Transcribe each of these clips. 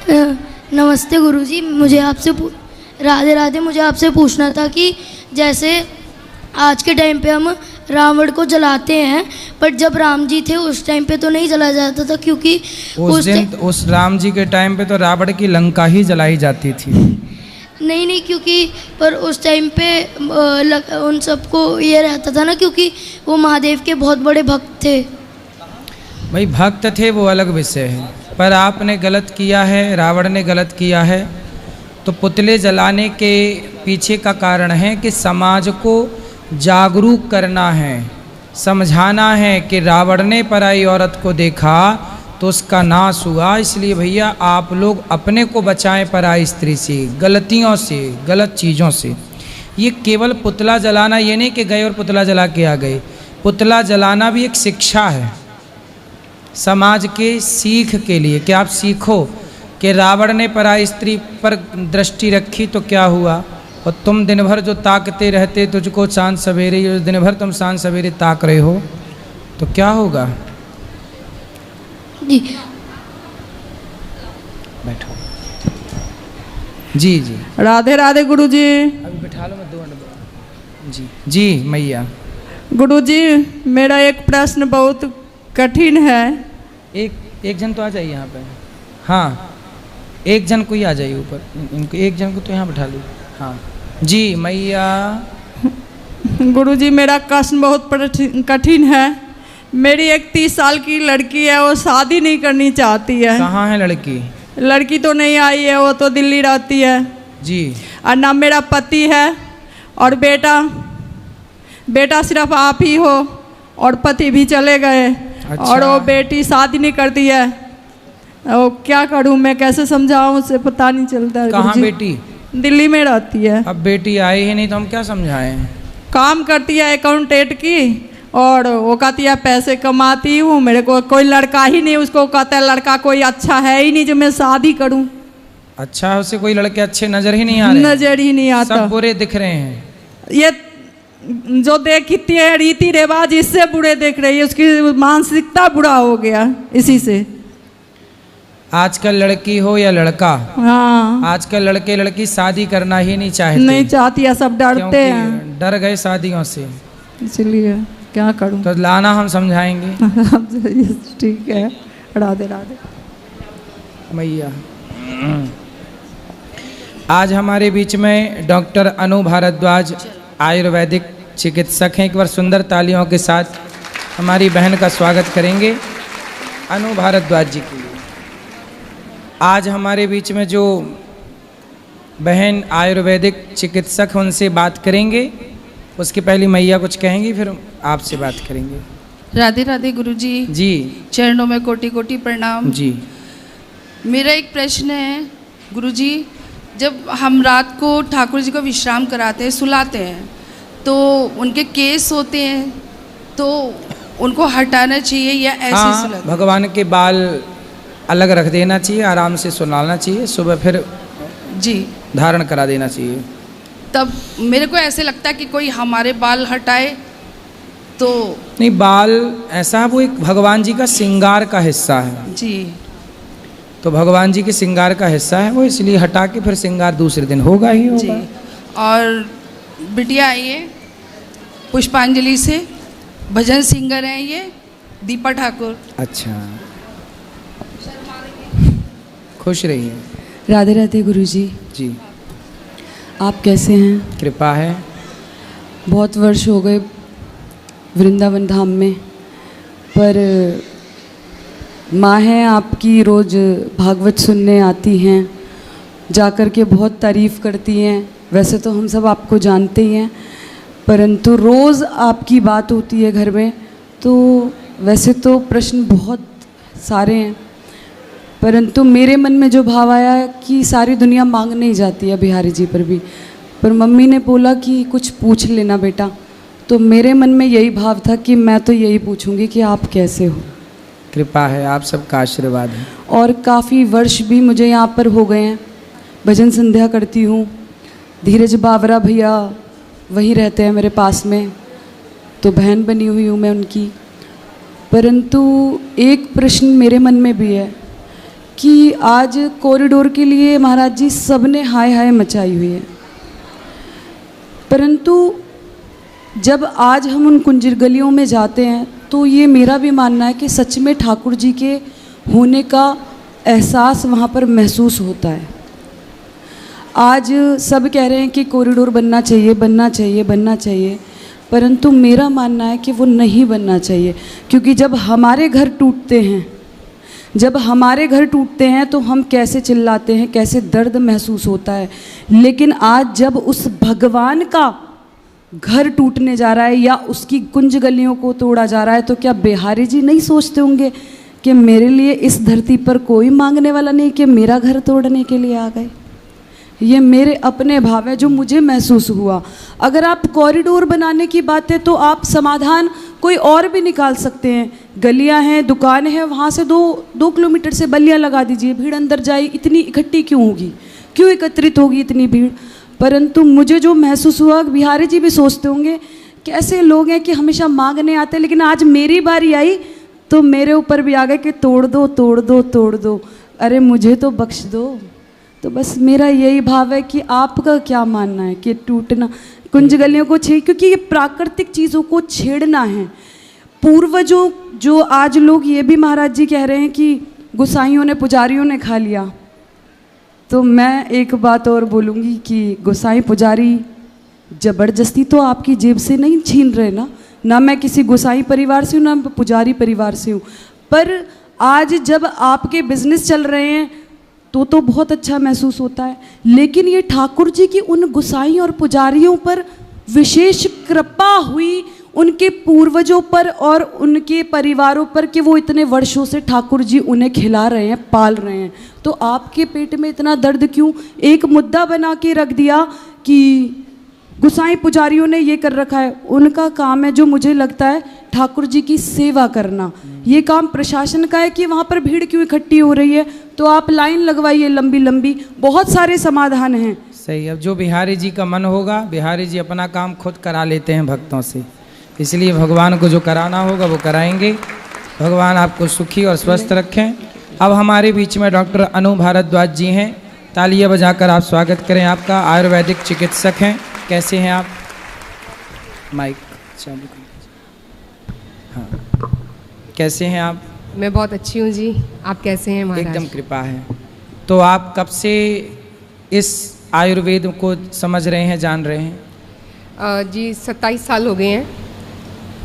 नमस्ते गुरुजी, मुझे आपसे राधे राधे। मुझे आपसे पूछना था कि जैसे आज के टाइम पे हम रावण को जलाते हैं, पर जब राम जी थे उस टाइम पे तो नहीं जलाया जाता था, क्योंकि उस राम जी के टाइम पे तो रावण की लंका ही जलाई जाती थी। नहीं, क्योंकि पर उस टाइम पे उन सबको ये रहता था ना, क्योंकि वो महादेव के बहुत बड़े भक्त थे। भाई भक्त थे वो अलग विषय है, पर आपने गलत किया है, रावण ने गलत किया है। तो पुतले जलाने के पीछे का कारण है कि समाज को जागरूक करना है, समझाना है कि रावण ने पराई औरत को देखा तो उसका नाश हुआ। इसलिए भैया आप लोग अपने को बचाएं पराई स्त्री से, गलतियों से, गलत चीज़ों से। ये केवल पुतला जलाना ये नहीं कि गए और पुतला जला के आ गए। पुतला जलाना भी एक शिक्षा है समाज के सीख के लिए, कि आप सीखो कि रावण ने पराई स्त्री पर दृष्टि रखी तो क्या हुआ, और तुम दिन भर जो ताकते रहते, तुझको चांद सवेरे, जो दिन भर तुम चांद सवेरे ताक रहे हो तो क्या होगा। जी बैठो। जी जी राधे राधे गुरुजी। अभी बैठा लो, मैं 2 मिनट। जी जी मैया। गुरुजी, मेरा एक प्रश्न बहुत कठिन है। एक जन तो आ जाइए यहाँ पे। हाँ, एक जन कोई आ जाइए ऊपर, इनको एक जन को तो यहाँ बैठा लो। हाँ जी मैया। गुरुजी, मेरा प्रश्न बहुत कठिन है। मेरी एक 30 साल की लड़की है, वो शादी नहीं करनी चाहती है। कहाँ है लड़की? लड़की तो नहीं आई है, वो तो दिल्ली रहती है जी। और ना मेरा पति है, और बेटा सिर्फ आप ही हो, और पति भी चले गए। अच्छा। और वो बेटी शादी नहीं करती है। वो क्या करूं मैं, कैसे समझाऊं, उसे पता नहीं चलता है। कहाँ बेटी? दिल्ली में रहती है। अब बेटी आई ही नहीं तो हम क्या समझाएं। काम करती है अकाउंटेंट की, और वो कहती है पैसे कमाती हूँ, मेरे को कोई लड़का ही नहीं। उसको कहता है लड़का कोई अच्छा है ही नहीं जो मैं शादी करूं। अच्छा, उसे कोई लड़के अच्छे नजर ही नहीं आ रहे? नजर ही नहीं आता, सब बुरे दिख रहे हैं। ये जो देखती है रीति रिवाज, इससे बुरे देख रही है। उसकी मानसिकता बुरा हो गया इसी से। आजकल लड़की हो या लड़का, हाँ, आजकल लड़के लड़की शादी करना ही नहीं चाहते। नहीं चाहती है, सब डरते हैं, डर गए शादियों से। इसलिए क्या करूं। तो लाना हम समझाएंगे। ठीक है। राधे राधे मैया। आज हमारे बीच में डॉक्टर अनु भारद्वाज आयुर्वेदिक चिकित्सक हैं। एक बार सुंदर तालियों के साथ हमारी बहन का स्वागत करेंगे अनु भारद्वाज जी के लिए। आज हमारे बीच में जो बहन आयुर्वेदिक चिकित्सक हैं उनसे बात करेंगे। उसके पहले मैया कुछ कहेंगी, फिर आपसे बात करेंगे। राधे राधे गुरुजी। जी। चरणों में कोटि कोटि प्रणाम। जी। मेरा एक प्रश्न है गुरुजी, जब हम रात को ठाकुर जी को विश्राम कराते हैं, सुलाते हैं, तो उनके केस होते हैं, तो उनको हटाना चाहिए या ऐसे सुलाते? भगवान के बाल अलग रख देना चाहिए, आराम से सुलाना चाहिए, सुबह फिर जी धारण करा देना चाहिए। तब मेरे को ऐसे लगता है कि कोई हमारे बाल हटाए तो नहीं, बाल ऐसा वो एक भगवान जी का श्रृंगार का हिस्सा है। जी। तो भगवान जी के श्रृंगार का हिस्सा है वो, इसलिए हटा के फिर श्रृंगार दूसरे दिन होगा ही होगा। जी। और बिटिया आई है पुष्पांजलि से, भजन सिंगर हैं ये, दीपा ठाकुर। अच्छा, खुश रहिए। राधे राधे गुरुजी। जी। आप कैसे हैं? कृपा है। बहुत वर्ष हो गए वृंदावन धाम में, पर माँ हैं आपकी, रोज़ भागवत सुनने आती हैं, जाकर के बहुत तारीफ़ करती हैं। वैसे तो हम सब आपको जानते ही हैं, परंतु रोज़ आपकी बात होती है घर में, तो वैसे तो प्रश्न बहुत सारे हैं, परंतु मेरे मन में जो भाव आया कि सारी दुनिया मांग नहीं जाती है बिहारी जी पर भी, पर मम्मी ने बोला कि कुछ पूछ लेना बेटा, तो मेरे मन में यही भाव था कि मैं तो यही पूछूंगी कि आप कैसे हो। कृपा है, आप सबका आशीर्वाद है। और काफ़ी वर्ष भी मुझे यहाँ पर हो गए हैं, भजन संध्या करती हूँ। धीरज बावरा भैया वहीं रहते हैं मेरे पास में, तो बहन बनी हुई हूँ मैं उनकी। परंतु एक प्रश्न मेरे मन में भी है कि आज कॉरिडोर के लिए महाराज जी सबने हाय हाय मचाई हुई है, परंतु जब आज हम उन कुंजर गलियों में जाते हैं तो ये मेरा भी मानना है कि सच में ठाकुर जी के होने का एहसास वहाँ पर महसूस होता है। आज सब कह रहे हैं कि कॉरिडोर बनना चाहिए, बनना चाहिए, बनना चाहिए, परंतु मेरा मानना है कि वो नहीं बनना चाहिए, क्योंकि जब हमारे घर टूटते हैं, जब हमारे घर टूटते हैं तो हम कैसे चिल्लाते हैं, कैसे दर्द महसूस होता है। लेकिन आज जब उस भगवान का घर टूटने जा रहा है या उसकी कुंज गलियों को तोड़ा जा रहा है, तो क्या बिहारी जी नहीं सोचते होंगे कि मेरे लिए इस धरती पर कोई मांगने वाला नहीं कि मेरा घर तोड़ने के लिए आ गए। ये मेरे अपने भाव है जो मुझे महसूस हुआ। अगर आप कॉरिडोर बनाने की बात है तो आप समाधान कोई और भी निकाल सकते हैं। गलियां हैं, दुकान है, वहाँ से 2 किलोमीटर से बल्लियाँ लगा दीजिए, भीड़ अंदर जाए, इतनी इकट्ठी क्यों होगी, क्यों एकत्रित होगी इतनी भीड़। परंतु मुझे जो महसूस हुआ, बिहारी जी भी सोचते होंगे कैसे लोग हैं कि हमेशा मांगने आते हैं, लेकिन आज मेरी बारी आई तो मेरे ऊपर भी आ गए कि तोड़ दो, तोड़ दो, तोड़ दो, अरे मुझे तो बख्श दो। तो बस मेरा यही भाव है कि आपका क्या मानना है कि टूटना कुंज गलियों को छेड़, क्योंकि ये प्राकृतिक चीज़ों को छेड़ना है। पूर्वजों जो आज लोग ये भी महाराज जी कह रहे हैं कि गोसाइयों ने, पुजारियों ने खा लिया, तो मैं एक बात और बोलूँगी कि गोसाई पुजारी ज़बरदस्ती तो आपकी जेब से नहीं छीन रहे ना मैं किसी गोसाई परिवार से हूँ, ना पुजारी परिवार से हूँ, पर आज जब आपके बिजनेस चल रहे हैं तो बहुत अच्छा महसूस होता है। लेकिन ये ठाकुर जी की उन गोसाई और पुजारियों पर विशेष कृपा हुई, उनके पूर्वजों पर और उनके परिवारों पर, कि वो इतने वर्षों से ठाकुर जी उन्हें खिला रहे हैं, पाल रहे हैं। तो आपके पेट में इतना दर्द क्यों? एक मुद्दा बना के रख दिया कि गोसाई पुजारियों ने ये कर रखा है। उनका काम है, जो मुझे लगता है, ठाकुर जी की सेवा करना। ये काम प्रशासन का है कि वहाँ पर भीड़ क्यों इकट्ठी हो रही है, तो आप लाइन लगवाइए लंबी लंबी, बहुत सारे समाधान हैं। सही। अब जो बिहारी जी का मन होगा, बिहारी जी अपना काम खुद करा लेते हैं भक्तों से, इसलिए भगवान को जो कराना होगा वो कराएंगे। भगवान आपको सुखी और स्वस्थ रखें। अब हमारे बीच में डॉक्टर अनु भारद्वाज जी हैं, तालियां बजाकर आप स्वागत करें आपका। आयुर्वेदिक चिकित्सक हैं। कैसे हैं आप? माइक चालू करें। हाँ, कैसे हैं आप? मैं बहुत अच्छी हूँ जी, आप कैसे हैं महाराज? एकदम कृपा है। तो आप कब से इस आयुर्वेद को समझ रहे हैं, जान रहे हैं? जी 27 साल हो गए हैं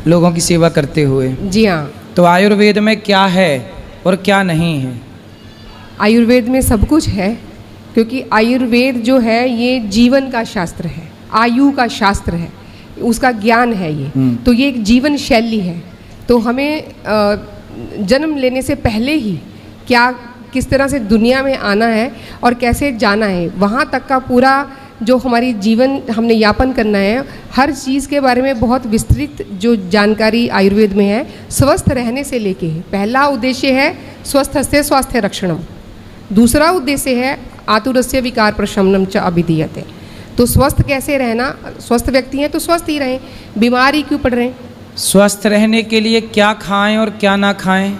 लोगों की सेवा करते हुए। जी हाँ। तो आयुर्वेद में क्या है और क्या नहीं है? आयुर्वेद में सब कुछ है, क्योंकि आयुर्वेद जो है ये जीवन का शास्त्र है, आयु का शास्त्र है, उसका ज्ञान है ये। तो ये एक जीवन शैली है। तो हमें जन्म लेने से पहले ही किस तरह से दुनिया में आना है और कैसे जाना है, वहाँ तक का पूरा जो हमारी जीवन हमने यापन करना है, हर चीज़ के बारे में बहुत विस्तृत जो जानकारी आयुर्वेद में है। स्वस्थ रहने से लेके पहला उद्देश्य है स्वस्थस्य स्वास्थ्य रक्षणम, दूसरा उद्देश्य है आतुरस्य विकार प्रशमनम च अभिधीयते। तो स्वस्थ कैसे रहना, स्वस्थ व्यक्ति हैं तो स्वस्थ ही रहें, बीमारी क्यों पड़ रहे हैं। स्वस्थ रहने के लिए क्या खाएं और क्या ना खाएं?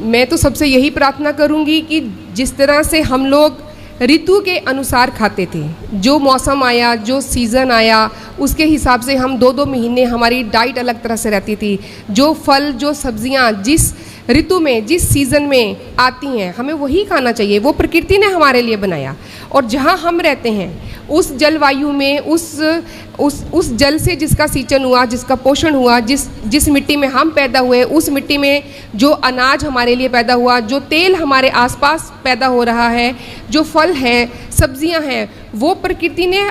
मैं तो सबसे यही प्रार्थना करूंगी कि जिस तरह से हम लोग ऋतु के अनुसार खाते थे, जो मौसम आया, जो सीज़न आया, उसके हिसाब से हम 2-2 महीने हमारी डाइट अलग तरह से रहती थी। जो फल, जो सब्जियां जिस ऋतु में, जिस सीज़न में आती हैं, हमें वही खाना चाहिए। वो प्रकृति ने हमारे लिए बनाया। और जहाँ हम रहते हैं उस जलवायु में, उस जल से जिसका सिंचन हुआ, जिसका पोषण हुआ, जिस मिट्टी में हम पैदा हुए, उस मिट्टी में जो अनाज हमारे लिए पैदा हुआ, जो तेल हमारे आसपास पैदा हो रहा है, जो फल हैं, सब्जियां हैं, वो प्रकृति ने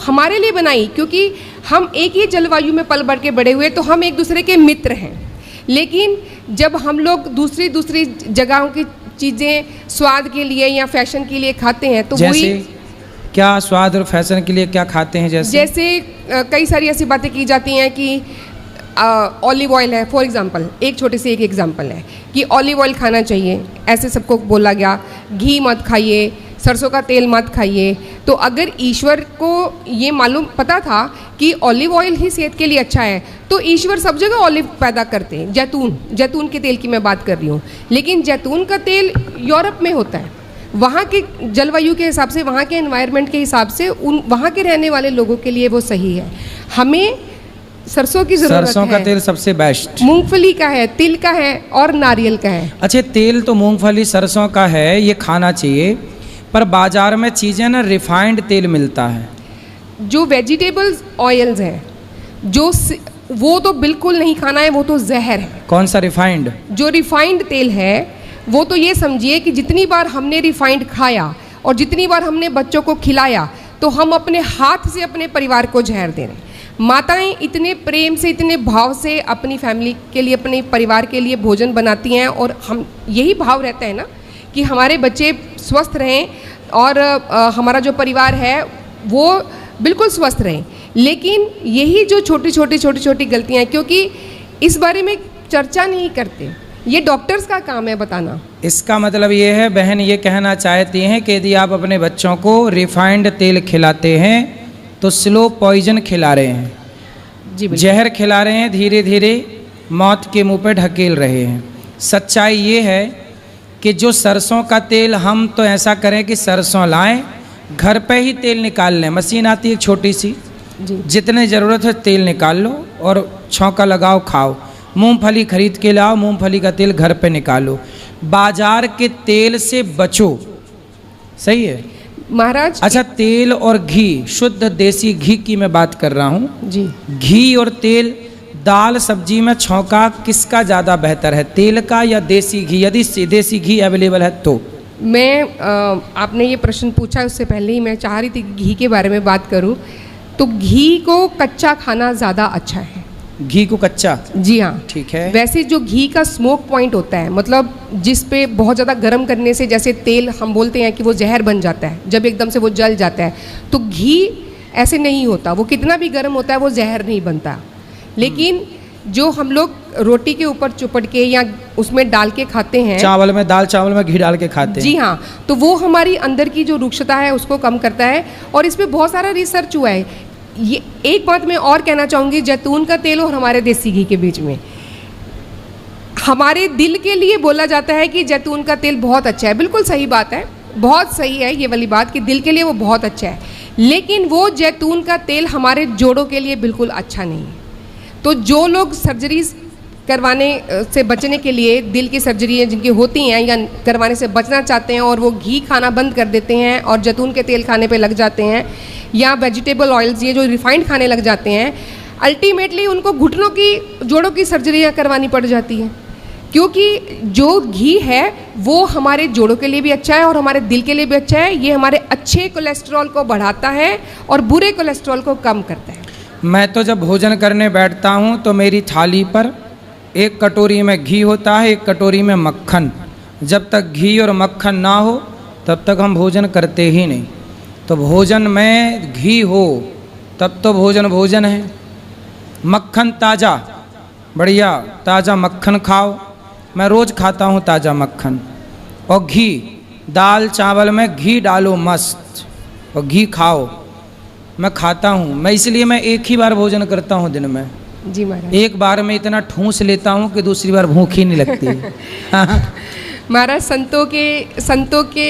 हमारे लिए बनाई। क्योंकि हम एक ही जलवायु में पल बढ़ के बड़े हुए, तो हम एक दूसरे के मित्र हैं। लेकिन जब हम लोग दूसरी जगहों की चीज़ें स्वाद के लिए या फैशन के लिए खाते हैं, तो वही क्या स्वाद और फैशन के लिए क्या खाते हैं? जैसे कई सारी ऐसी बातें की जाती हैं कि ऑलिव ऑयल है, फॉर एग्जांपल, एक छोटे से एक एग्जांपल है कि ऑलिव ऑयल खाना चाहिए, ऐसे सबको बोला गया। घी मत खाइए, सरसों का तेल मत खाइए, तो अगर ईश्वर को ये मालूम पता था कि ऑलिव ऑयल ही सेहत के लिए अच्छा है, तो ईश्वर सब जगह ऑलिव पैदा करते हैं। जैतून के तेल की मैं बात कर रही हूँ, लेकिन जैतून का तेल यूरोप में होता है। वहाँ के जलवायु के हिसाब से, वहाँ के एनवायरनमेंट के हिसाब से वहाँ के रहने वाले लोगों के लिए वो सही है। हमें सरसों की ज़रूरत है। सरसों का तेल सबसे बेस्ट। मूंगफली का है, तिल का है और नारियल का है। अच्छा, तेल तो मूंगफली सरसों का है, ये खाना चाहिए, पर बाजार में चीज़ें ना रिफाइंड तेल मिलता है। जो वेजिटेबल्स ऑयल्स है वो तो बिल्कुल नहीं खाना है, वो तो जहर है। कौन सा रिफाइंड? जो रिफाइंड तेल है वो तो ये समझिए कि जितनी बार हमने रिफाइंड खाया और जितनी बार हमने बच्चों को खिलाया, तो हम अपने हाथ से अपने परिवार को जहर दे रहे हैं। माताएं इतने प्रेम से, इतने भाव से अपनी फैमिली के लिए, अपने परिवार के लिए भोजन बनाती हैं, और हम यही भाव रहता है ना कि हमारे बच्चे स्वस्थ रहें और हमारा जो परिवार है वो बिल्कुल स्वस्थ रहें। लेकिन यही जो छोटी छोटी गलतियां हैं, क्योंकि इस बारे में चर्चा नहीं करते, ये डॉक्टर्स का काम है बताना। इसका मतलब ये है, बहन ये कहना चाहती हैं कि यदि आप अपने बच्चों को रिफाइंड तेल खिलाते हैं तो स्लो पॉइजन खिला रहे हैं, जी जहर खिला रहे हैं, धीरे धीरे मौत के मुंह पे ढकेल रहे हैं। सच्चाई ये है कि जो सरसों का तेल, हम तो ऐसा करें कि सरसों लाएं, घर पे ही तेल निकाल लें, मशीन आती है छोटी सी, जितने ज़रूरत है तेल निकाल लो और छौंका लगाओ, खाओ। मूंगफली खरीद के लाओ, मूंगफली का तेल घर पे निकालो, बाजार के तेल से बचो। सही है महाराज। अच्छा, तेल और घी, शुद्ध देसी घी की मैं बात कर रहा हूँ जी। घी और तेल, दाल सब्जी में छौंका किसका ज़्यादा बेहतर है, तेल का या देसी घी? यदि देसी घी अवेलेबल है तो। मैं आपने ये प्रश्न पूछा, उससे पहले ही मैं चाह रही थी कि घी के बारे में बात करूं। तो घी को कच्चा खाना ज़्यादा अच्छा है। घी को कच्चा? जी हाँ, ठीक है। वैसे जो घी का स्मोक पॉइंट होता है, मतलब जिस पे बहुत ज़्यादा गर्म करने से जैसे तेल हम बोलते हैं कि वो जहर बन जाता है, जब एकदम से वो जल जाता है, तो घी ऐसे नहीं होता। वो कितना भी गर्म होता है वो जहर नहीं बनता। लेकिन जो हम लोग रोटी के ऊपर चुपड़ के या उसमें डाल के खाते हैं, चावल में, दाल चावल में घी डाल के खाते हैं, जी हाँ, तो वो हमारी अंदर की जो रुक्षता है उसको कम करता है। और इस पे बहुत सारा रिसर्च हुआ है। ये एक बात मैं और कहना चाहूँगी, जैतून का तेल और हमारे देसी घी के बीच में, हमारे दिल के लिए बोला जाता है कि जैतून का तेल बहुत अच्छा है। बिल्कुल सही बात है, बहुत सही है ये वाली बात कि दिल के लिए वो बहुत अच्छा है। लेकिन वो जैतून का तेल हमारे जोड़ों के लिए बिल्कुल अच्छा नहीं है। तो जो लोग सर्जरी करवाने से बचने के लिए, दिल की सर्जरी जिनकी होती हैं या करवाने से बचना चाहते हैं, और वो घी खाना बंद कर देते हैं और जैतून के तेल खाने पे लग जाते हैं, या वेजिटेबल ऑयल्स ये जो रिफाइंड खाने लग जाते हैं, अल्टीमेटली उनको घुटनों की, जोड़ों की सर्जरियाँ करवानी पड़ जाती हैं। क्योंकि जो घी है वो हमारे जोड़ों के लिए भी अच्छा है और हमारे दिल के लिए भी अच्छा है। ये हमारे अच्छे कोलेस्ट्रॉल को बढ़ाता है और बुरे कोलेस्ट्रॉल को कम करता है। मैं तो जब भोजन करने बैठता हूँ तो मेरी थाली पर एक कटोरी में घी होता है, एक कटोरी में मक्खन। जब तक घी और मक्खन ना हो तब तक हम भोजन करते ही नहीं। तो भोजन में घी हो तब तो भोजन भोजन है। मक्खन ताज़ा, बढ़िया ताज़ा मक्खन खाओ। मैं रोज़ खाता हूँ ताज़ा मक्खन। और घी, दाल चावल में घी डालो मस्त, और घी खाओ। मैं खाता हूँ, मैं इसलिए मैं एक ही बार भोजन करता हूँ दिन में। जी महाराज। एक बार में इतना ठूंस लेता हूँ कि दूसरी बार भूख ही नहीं लगती। महाराज, संतों के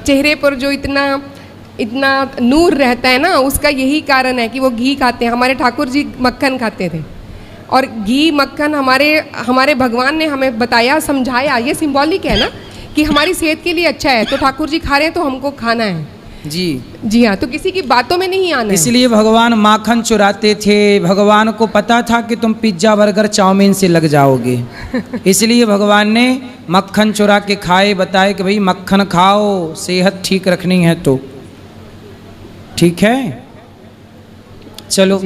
चेहरे पर जो इतना नूर रहता है ना, उसका यही कारण है कि वो घी खाते हैं। हमारे ठाकुर जी मक्खन खाते थे, और घी मक्खन हमारे भगवान ने हमें बताया, समझाया। ये सिंबॉलिक है ना कि हमारी सेहत के लिए अच्छा है, तो ठाकुर जी खा रहे हैं तो हमको खाना है। जी हाँ, तो किसी की बातों में नहीं आना है। इसलिए भगवान माखन चुराते थे। भगवान को पता था कि तुम पिज्जा बर्गर चाउमीन से लग जाओगे, इसलिए भगवान ने मक्खन चुरा के खाए, बताए कि भाई मक्खन खाओ, सेहत ठीक रखनी है तो। ठीक है, चलो।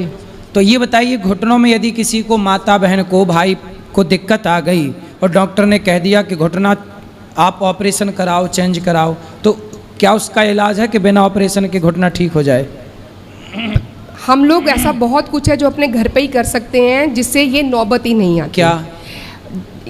तो ये बताइए, घुटनों में यदि किसी को, माता बहन को, भाई को दिक्कत आ गई और डॉक्टर ने कह दिया कि घुटना आप ऑपरेशन कराओ, चेंज कराओ, तो क्या उसका इलाज है कि बिना ऑपरेशन के घुटना ठीक हो जाए? हम लोग ऐसा बहुत कुछ है जो अपने घर पे ही कर सकते हैं जिससे ये नौबत ही नहीं आती। क्या?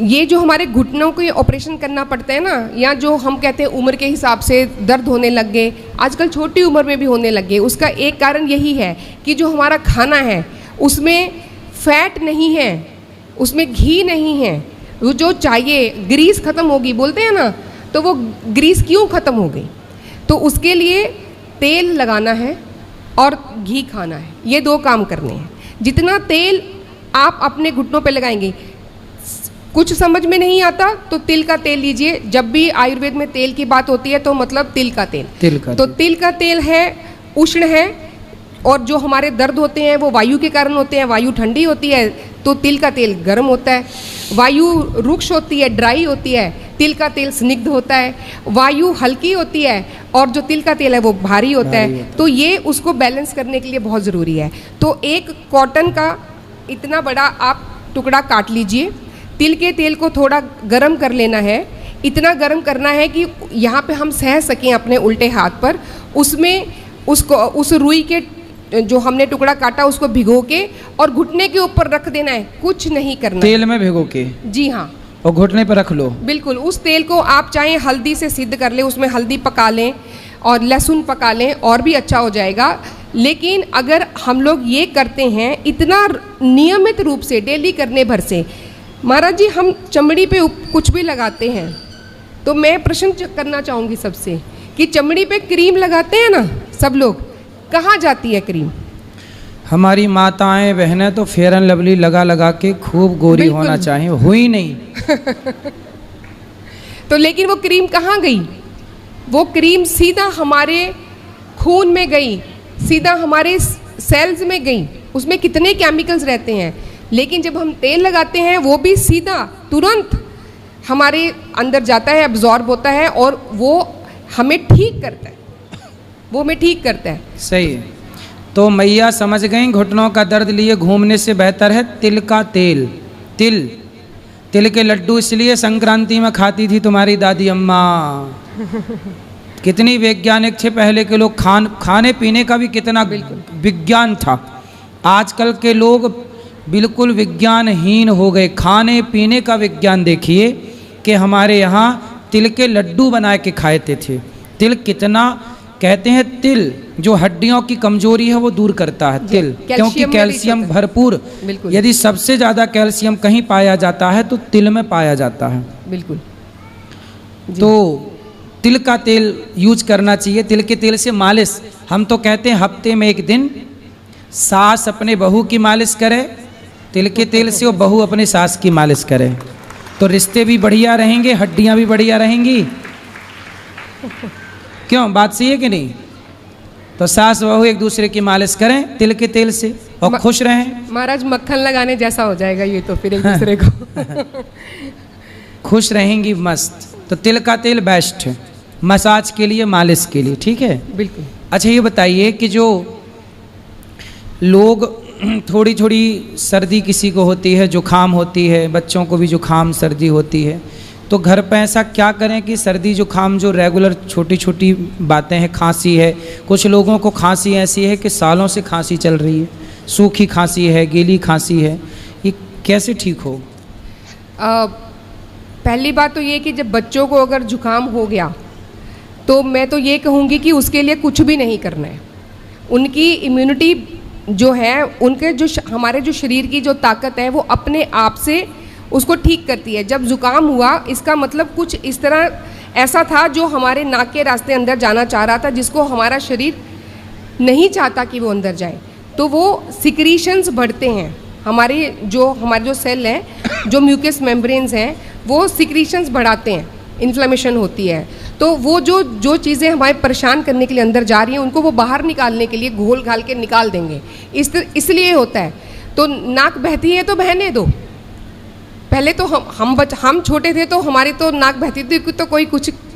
ये जो हमारे घुटनों को ये ऑपरेशन करना पड़ता है ना, या जो हम कहते हैं उम्र के हिसाब से दर्द होने लग गए, आजकल छोटी उम्र में भी होने लग गए, उसका एक कारण यही है कि जो हमारा खाना है उसमें फैट नहीं है, उसमें घी नहीं है, वो जो चाहिए ग्रीस ख़त्म होगी बोलते हैं ना, तो वो ग्रीस क्यों ख़त्म हो गई? तो उसके लिए तेल लगाना है और घी खाना है, ये 2 काम करने हैं। जितना तेल आप अपने घुटनों पे लगाएंगे, कुछ समझ में नहीं आता तो तिल का तेल लीजिए। जब भी आयुर्वेद में तेल की बात होती है तो मतलब तिल का तेल। तो तिल का तेल है, उष्ण है, और जो हमारे दर्द होते हैं वो वायु के कारण होते हैं, वायु ठंडी होती है तो तिल का तेल गर्म होता है। वायु रुक्ष होती है, ड्राई होती है, तिल का तेल स्निग्ध होता है। वायु हल्की होती है और जो तिल का तेल है वो भारी होता है। तो ये उसको बैलेंस करने के लिए बहुत ज़रूरी है। तो एक कॉटन का इतना बड़ा आप टुकड़ा काट लीजिए, तिल के तेल को थोड़ा गरम कर लेना है, इतना गरम करना है कि यहाँ पे हम सह सकें अपने उल्टे हाथ पर, उसमें उसको उस रुई के जो हमने टुकड़ा काटा उसको भिगो के और घुटने के ऊपर रख देना है, कुछ नहीं करना। तेल में भिगो के? जी हाँ, और घुटने पर रख लो। बिल्कुल। उस तेल को आप चाहें हल्दी से सिद्ध कर लें, उसमें हल्दी पका लें और लहसुन पका लें और भी अच्छा हो जाएगा। लेकिन अगर हम लोग ये करते हैं इतना नियमित रूप से डेली करने भर से, महाराज जी हम चमड़ी पे कुछ भी लगाते हैं, तो मैं प्रश्न करना चाहूँगी सबसे कि चमड़ी पे क्रीम लगाते हैं ना सब लोग, कहाँ जाती है क्रीम? हमारी माताएं बहनें तो फेयर एंड लवली लगा लगा के खूब गोरी होना चाहिए, हुई नहीं। तो लेकिन वो क्रीम कहाँ गई? वो क्रीम सीधा हमारे खून में गई, सीधा हमारे सेल्स में गई। उसमें कितने केमिकल्स रहते हैं, लेकिन जब हम तेल लगाते हैं वो भी सीधा तुरंत हमारे अंदर जाता है, अब्जॉर्ब होता है और वो हमें ठीक करता है, वो हमें ठीक करता है। सही है। तो मैया समझ गई, घुटनों का दर्द लिए घूमने से बेहतर है तिल का तेल। तिल के लड्डू इसलिए संक्रांति में खाती थी तुम्हारी दादी अम्मा। कितनी वैज्ञानिक थे पहले के लोग, खाने पीने का भी कितना विज्ञान था। आजकल के लोग बिल्कुल विज्ञानहीन हो गए। खाने पीने का विज्ञान देखिए कि हमारे यहाँ तिल के लड्डू बना के खाते थे। तिल कितना, कहते हैं तिल जो हड्डियों की कमजोरी है वो दूर करता है तिल, क्योंकि कैल्शियम भरपूर। यदि सबसे ज़्यादा कैल्शियम कहीं पाया जाता है तो तिल में पाया जाता है। बिल्कुल। तो तिल का तेल यूज करना चाहिए। तिल के तेल से मालिश, हम तो कहते हैं हफ्ते में 1 दिन सास अपने बहू की मालिश करे तिल के तेल से, और बहू अपने सास की मालिश करे, तो रिश्ते भी बढ़िया रहेंगे, हड्डियां भी बढ़िया रहेंगी। क्यों, बात सही है कि नहीं? तो सास बहू एक दूसरे की मालिश करें तिल के तेल से और खुश रहें। महाराज मक्खन लगाने जैसा हो जाएगा ये तो फिर एक दूसरे को। खुश रहेंगी मस्त। तो तिल का तेल बेस्ट है मसाज के लिए, मालिश के लिए, ठीक है? बिल्कुल। अच्छा, ये बताइए कि जो लोग थोड़ी थोड़ी सर्दी किसी को होती है, जुखाम होती है, बच्चों को भी जुखाम सर्दी होती है, तो घर पे ऐसा क्या करें कि सर्दी जुखाम जो रेगुलर छोटी छोटी बातें हैं, खांसी है, कुछ लोगों को खांसी ऐसी है कि सालों से खांसी चल रही है, सूखी खांसी है, गीली खांसी है, ये कैसे ठीक हो? पहली बात तो ये कि जब बच्चों को अगर जुखाम हो गया तो मैं तो ये कहूँगी कि उसके लिए कुछ भी नहीं करना है। उनकी इम्यूनिटी जो है, उनके जो हमारे जो शरीर की जो ताकत है वो अपने आप से उसको ठीक करती है। जब जुकाम हुआ इसका मतलब कुछ इस तरह ऐसा था जो हमारे नाक के रास्ते अंदर जाना चाह रहा था, जिसको हमारा शरीर नहीं चाहता कि वो अंदर जाए, तो वो सिक्रीशंस बढ़ते हैं। हमारे जो सेल हैं, जो म्यूकस मेम्ब्रेन्स हैं, वो सिक्रीशंस बढ़ाते हैं, इन्फ्लेमेशन होती है। तो वो जो चीज़ें हमारे परेशान करने के लिए अंदर जा रही हैं उनको वो बाहर निकालने के लिए घोल घाल के निकाल देंगे। इसलिए होता है। तो नाक बहती है तो बहने दो। पहले तो हम छोटे थे तो हमारी तो नाक बहती थी तो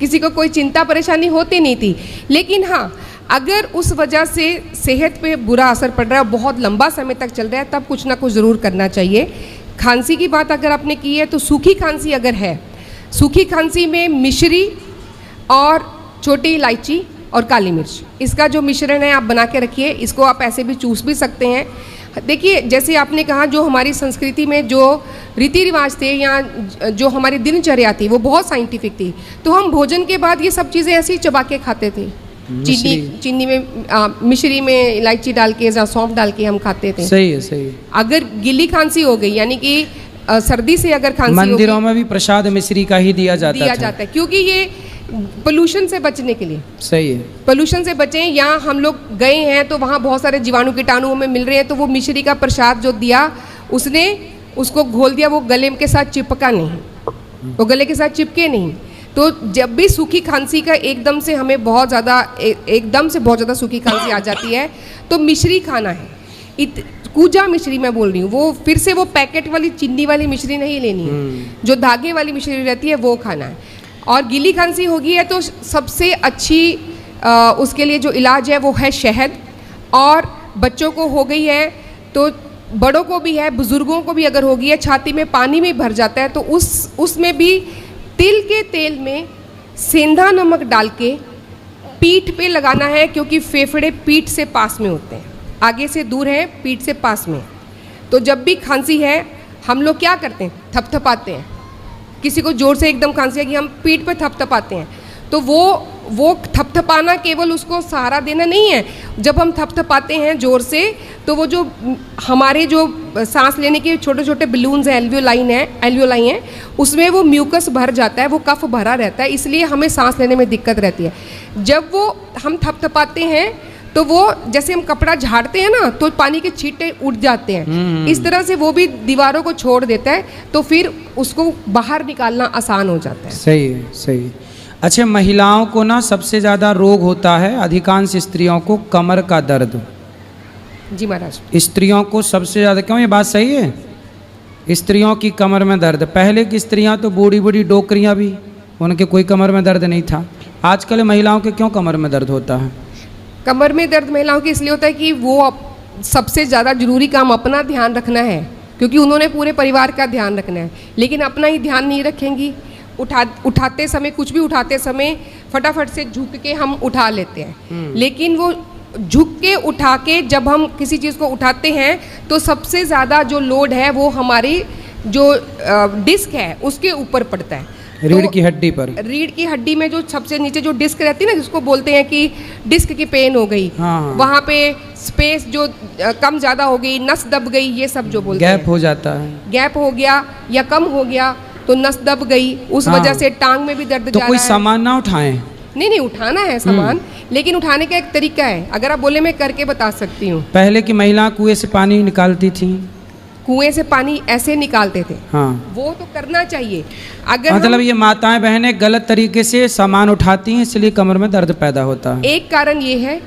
किसी को कोई चिंता परेशानी होती नहीं थी। लेकिन हाँ, अगर उस वजह से सेहत पे बुरा असर पड़ रहा है, बहुत लंबा समय तक चल रहा है, तब कुछ ना कुछ ज़रूर करना चाहिए। खांसी की बात अगर आपने की है तो सूखी खांसी अगर है, सूखी खांसी में मिश्री और छोटी इलायची और काली मिर्च, इसका जो मिश्रण है आप बना के रखिए। इसको आप ऐसे भी चूस भी सकते हैं। देखिए, जैसे आपने कहा, जो हमारी संस्कृति में जो रीति रिवाज थे या जो हमारी दिनचर्या थी वो बहुत साइंटिफिक थी। तो हम भोजन के बाद ये सब चीज़ें ऐसे ही चबा के खाते थे। चीनी में मिश्री में इलायची डाल के या सौंफ डाल के हम खाते थे। सही है, सही है। अगर गिल्ली खांसी हो गई, यानी कि सर्दी से अगर खांसी मंदिरों में भी प्रसाद मिश्री का ही दिया जाता है, क्योंकि ये पोल्यूशन से बचने के लिए। सही है। पोल्यूशन से बचें, या हम लोग गए हैं तो वहाँ बहुत सारे जीवाणु कीटाणु हमें मिल रहे हैं, तो वो मिश्री का प्रसाद जो दिया उसने उसको घोल दिया, वो गले के साथ चिपका नहीं, वो गले के साथ चिपके नहीं। तो जब भी सूखी खांसी का एकदम से हमें बहुत ज़्यादा एकदम से बहुत ज़्यादा सूखी खांसी आ जाती है, तो मिश्री खाना है। कूजा मिश्री मैं बोल रही हूँ, वो फिर से वो पैकेट वाली चीनी वाली मिश्री नहीं लेनी है, जो धागे वाली मिश्री रहती है वो खाना है। और गीली खांसी होगी है तो सबसे अच्छी उसके लिए जो इलाज है वो है शहद। और बच्चों को हो गई है तो बड़ों को भी है, बुज़ुर्गों को भी अगर होगी है, छाती में पानी में भर जाता है तो उसमें भी तिल के तेल में सेंधा नमक डाल के पीठ पे लगाना है, क्योंकि फेफड़े पीठ से पास में होते हैं, आगे से दूर है, पीठ से पास में। तो जब भी खांसी है हम लोग क्या करते हैं, थपथपाते हैं। किसी को जोर से एकदम खांसी है कि हम पीठ पे थपथपाते हैं, तो वो थपथपाना केवल उसको सहारा देना नहीं है। जब हम थपथपाते हैं जोर से तो वो जो हमारे जो सांस लेने के छोटे छोटे बलून्स हैं, एल्वियोलाई हैं, उसमें वो म्यूकस भर जाता है, वो कफ भरा रहता है, इसलिए हमें सांस लेने में दिक्कत रहती है। जब वो हम थपथपाते हैं तो वो जैसे हम कपड़ा झाड़ते हैं ना तो पानी के छींटे उड़ जाते हैं, इस तरह से वो भी दीवारों को छोड़ देता है, तो फिर उसको बाहर निकालना आसान हो जाता है। सही है, सही। अच्छा, महिलाओं को ना सबसे ज़्यादा रोग होता है, अधिकांश स्त्रियों को कमर का दर्द। जी महाराज। स्त्रियों को सबसे ज़्यादा, क्यों ये बात सही है? स्त्रियों की कमर में दर्द, पहले की स्त्रियां तो बूढ़ी बूढ़ी डोकरियां भी, उनके कोई कमर में दर्द नहीं था। आजकल महिलाओं के क्यों कमर में दर्द होता है? कमर में दर्द महिलाओं के इसलिए होता है कि वो सबसे ज़्यादा जरूरी काम अपना ध्यान रखना है, क्योंकि उन्होंने पूरे परिवार का ध्यान रखना है, लेकिन अपना ही ध्यान नहीं रखेंगी। उठाते समय, कुछ भी उठाते समय फटाफट से झुक के हम उठा लेते हैं, लेकिन वो झुक के उठा के जब हम किसी चीज़ को उठाते हैं तो सबसे ज़्यादा जो लोड है वो हमारी जो डिस्क है उसके ऊपर पड़ता है, रीढ़ की हड्डी पर। रीढ़ की हड्डी में जो सबसे नीचे जो डिस्क रहती है ना, जिसको बोलते हैं कि डिस्क की पेन हो गई, हाँ। वहाँ पे स्पेस जो कम ज़्यादा हो गई, नस दब गई, ये सब जो बोलते हैं, गैप हो जाता है, गैप हो गया या कम हो गया तो नस दब गई, उस हाँ। वजह से टांग में भी दर्द तो जा कोई रहा है। सामान ना उठाएं। नहीं, उठाना है सामान, लेकिन उठाने का एक तरीका है, अगर आप बोले मैं करके बता सकती हूँ। पहले की महिला कुएं से पानी निकालती थी, कुएं से पानी ऐसे निकालते थे, हाँ, वो तो करना चाहिए। अगर मतलब ये माताएं बहनें गलत तरीके से सामान उठाती हैं, इसलिए कमर में दर्द पैदा होता है। एक कारण ये है,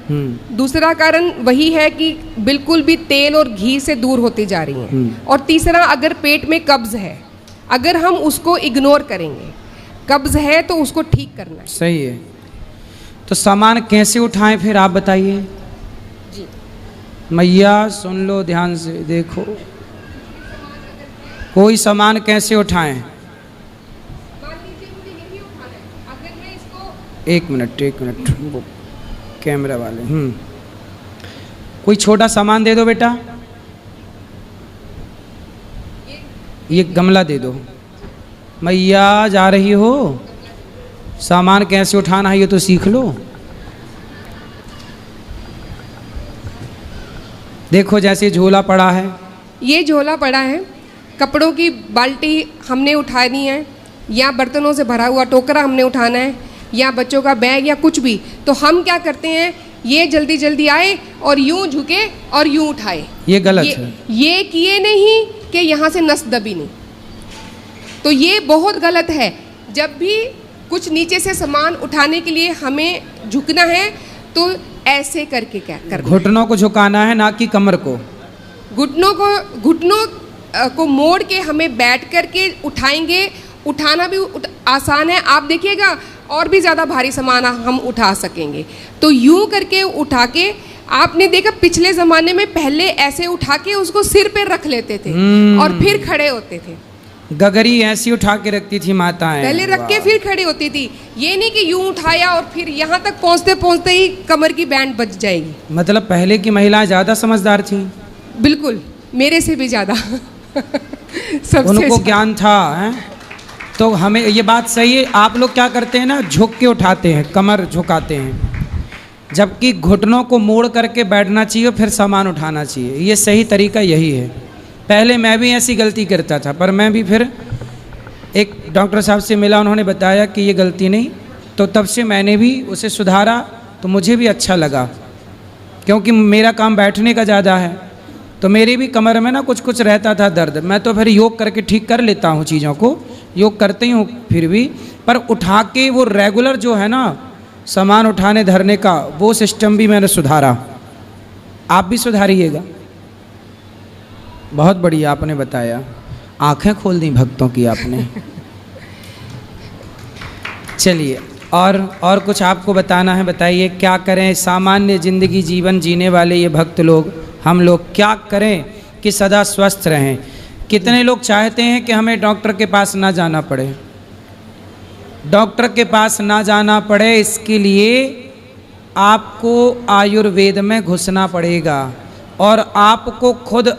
दूसरा कारण वही है कि बिल्कुल भी तेल और घी से दूर होती जा रही हैं, और तीसरा अगर पेट में कब्ज है, अगर हम उसको इग्नोर करेंगे, कब्ज है तो उसको ठीक करना है। सही है। तो सामान कैसे उठाएं फिर आप बताइए जी। मैया सुन लो ध्यान से, देखो कोई सामान कैसे उठाएं। मान लीजिए मुझे यही उठाना है, अगर मैं इसको एक मिनट वो कैमरा वाले, कोई छोटा सामान दे दो बेटा, ये गमला दे दो। मैया जा रही हो, सामान कैसे उठाना है ये तो सीख लो। देखो जैसे झोला पड़ा है, ये झोला पड़ा है, कपड़ों की बाल्टी हमने उठानी है, या बर्तनों से भरा हुआ टोकरा हमने उठाना है, या बच्चों का बैग या कुछ भी, तो हम क्या करते हैं, ये जल्दी जल्दी आए और यूं झुके और यूं उठाए। ये गलत है। ये किए नहीं कि यहाँ से नस दबी नहीं, तो ये बहुत गलत है। जब भी कुछ नीचे से सामान उठाने के लिए हमें झुकना है तो ऐसे करके क्या करना, घुटनों को झुकाना है, ना कि कमर को। घुटनों को मोड़ के हमें बैठ करके उठाएंगे। उठाना भी आसान है, आप देखिएगा और भी ज़्यादा भारी सामान हम उठा सकेंगे। तो यूं करके उठा के, आपने देखा पिछले ज़माने में पहले ऐसे उठा के उसको सिर पे रख लेते थे और फिर खड़े होते थे। गगरी ऐसी उठा के रखती थी माताएं, पहले रख के फिर खड़ी होती थी, ये नहीं कि यूं उठाया और फिर यहाँ तक पहुँचते पहुँचते ही कमर की बैंड बच जाएगी। मतलब पहले की महिलाएं ज़्यादा समझदार थी। बिल्कुल, मेरे से भी ज़्यादा सबसे उनको ज़्यादा। ज्ञान था हैं? तो हमें ये बात सही है। आप लोग क्या करते हैं ना, झुक के उठाते हैं, कमर झुकाते हैं, जबकि घुटनों को मोड़ करके बैठना चाहिए, फिर सामान उठाना चाहिए। ये सही तरीका यही है। पहले मैं भी ऐसी गलती करता था, पर मैं भी फिर एक डॉक्टर साहब से मिला, उन्होंने बताया कि ये गलती नहीं, तो तब से मैंने भी उसे सुधारा, तो मुझे भी अच्छा लगा, क्योंकि मेरा काम बैठने का ज़्यादा है, तो मेरी भी कमर में ना कुछ कुछ रहता था दर्द। मैं तो फिर योग करके ठीक कर लेता हूँ चीज़ों को, योग करते ही हूँ फिर भी, पर उठा के वो रेगुलर जो है ना सामान उठाने धरने का, वो सिस्टम भी मैंने सुधारा। आप भी सुधारिएगा। बहुत बढ़िया आपने बताया, आंखें खोल दी भक्तों की आपने। चलिए, और कुछ आपको बताना है, बताइए क्या करें। सामान्य जिंदगी जीवन जीने वाले ये भक्त लोग, हम लोग क्या करें कि सदा स्वस्थ रहें। कितने लोग चाहते हैं कि हमें डॉक्टर के पास ना जाना पड़े, डॉक्टर के पास ना जाना पड़े, इसके लिए आपको आयुर्वेद में घुसना पड़ेगा और आपको खुद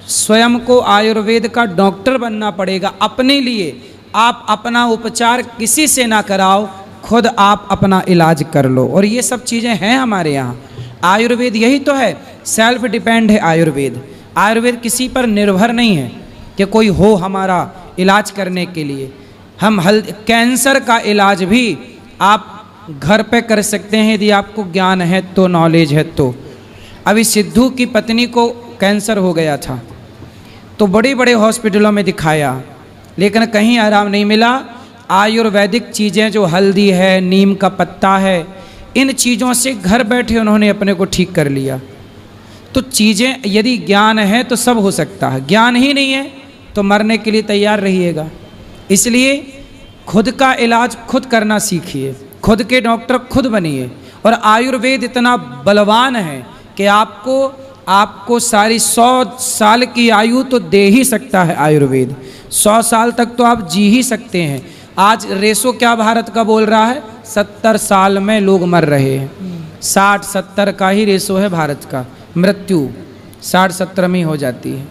स्वयं को आयुर्वेद का डॉक्टर बनना पड़ेगा। अपने लिए आप अपना उपचार किसी से ना कराओ, खुद आप अपना इलाज कर लो। और ये सब चीज़ें हैं हमारे यहाँ। आयुर्वेद यही तो है, सेल्फ डिपेंड है आयुर्वेद। आयुर्वेद किसी पर निर्भर नहीं है कि कोई हो हमारा इलाज करने के लिए। हम कैंसर का इलाज भी आप घर पे कर सकते हैं यदि आपको ज्ञान है तो, नॉलेज है तो। अभी सिद्धू की पत्नी को कैंसर हो गया था, तो बड़े बड़े हॉस्पिटलों में दिखाया, लेकिन कहीं आराम नहीं मिला। आयुर्वेदिक चीज़ें जो हल्दी है, नीम का पत्ता है, इन चीज़ों से घर बैठे उन्होंने अपने को ठीक कर लिया। तो चीज़ें यदि ज्ञान है तो सब हो सकता है, ज्ञान ही नहीं है तो मरने के लिए तैयार रहिएगा। इसलिए खुद का इलाज खुद करना सीखिए, खुद के डॉक्टर खुद बनिए। और आयुर्वेद इतना बलवान है कि आपको सारी 100 साल की आयु तो दे ही सकता है आयुर्वेद। 100 साल तक तो आप जी ही सकते हैं। आज रेशो क्या भारत का बोल रहा है, 70 साल में लोग मर रहे हैं। 60-70 का ही रेशो है भारत का, मृत्यु 60-70 में हो जाती है।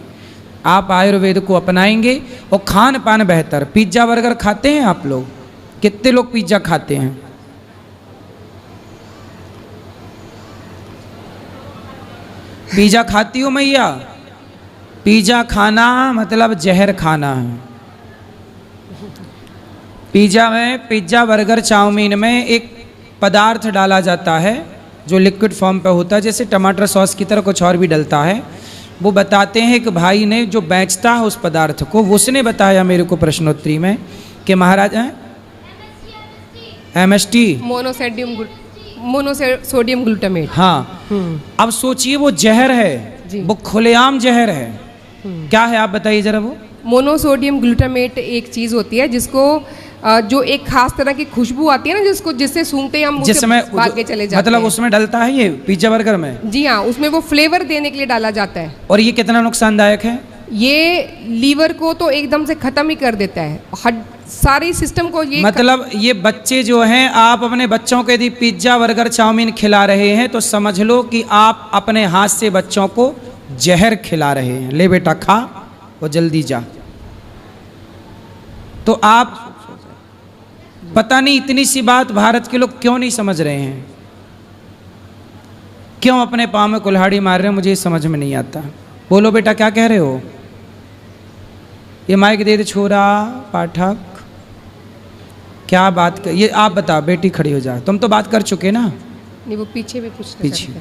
आप आयुर्वेद को अपनाएंगे और खान पान बेहतर। पिज्ज़ा बर्गर खाते हैं आप लोग? कितने लोग पिज्ज़ा खाते हैं? पिज्ज़ा खाती हो मैया? पिज्ज़ा खाना मतलब जहर खाना है। पिज्ज़ा बर्गर चाउमीन में एक पदार्थ डाला जाता है जो लिक्विड फॉर्म पे होता है, जैसे टमाटर सॉस की तरह कुछ और भी डलता है। वो बताते हैं कि भाई ने जो बेचता है उस पदार्थ को, उसने बताया मेरे को प्रश्नोत्तरी में कि महाराज MST मोनोसोडियम ग्लूटामेट। हाँ, अब सोचिए वो जहर है, वो खुलेआम जहर है। क्या है आप बताइए जरा। वो मोनोसोडियम ग्लूटामेट एक चीज़ होती है जिसको जो एक खास तरह की खुशबू आती है ना, जिससे सूंघते ही हम जिसमें भाग के चले जाते मतलब हैं। उसमें डलता है ये पिज्जा बर्गर में? जी हाँ, उसमें वो फ्लेवर देने के लिए डाला जाता है। और ये कितना नुकसानदायक है? ये लीवर को तो एकदम से ख़त्म ही कर देता है, सारी सिस्टम को ये मतलब ये बच्चे जो हैं, आप अपने बच्चों को यदि पिज्जा बर्गर चाउमीन खिला रहे हैं तो समझ लो कि आप अपने हाथ से बच्चों को जहर खिला रहे हैं। ले बेटा खा और जल्दी जा। तो आप पता नहीं इतनी सी बात भारत के लोग क्यों नहीं समझ रहे हैं, क्यों अपने पाँव में कुल्हाड़ी मार रहे हैं, मुझे समझ में नहीं आता। बोलो बेटा क्या कह रहे हो? ये माइक दे दे छोरा पाठक, क्या बात कर, ये आप बता। बेटी खड़ी हो जा, तुम तो बात कर चुके ना। नहीं, वो पीछे में कुछ पीछे।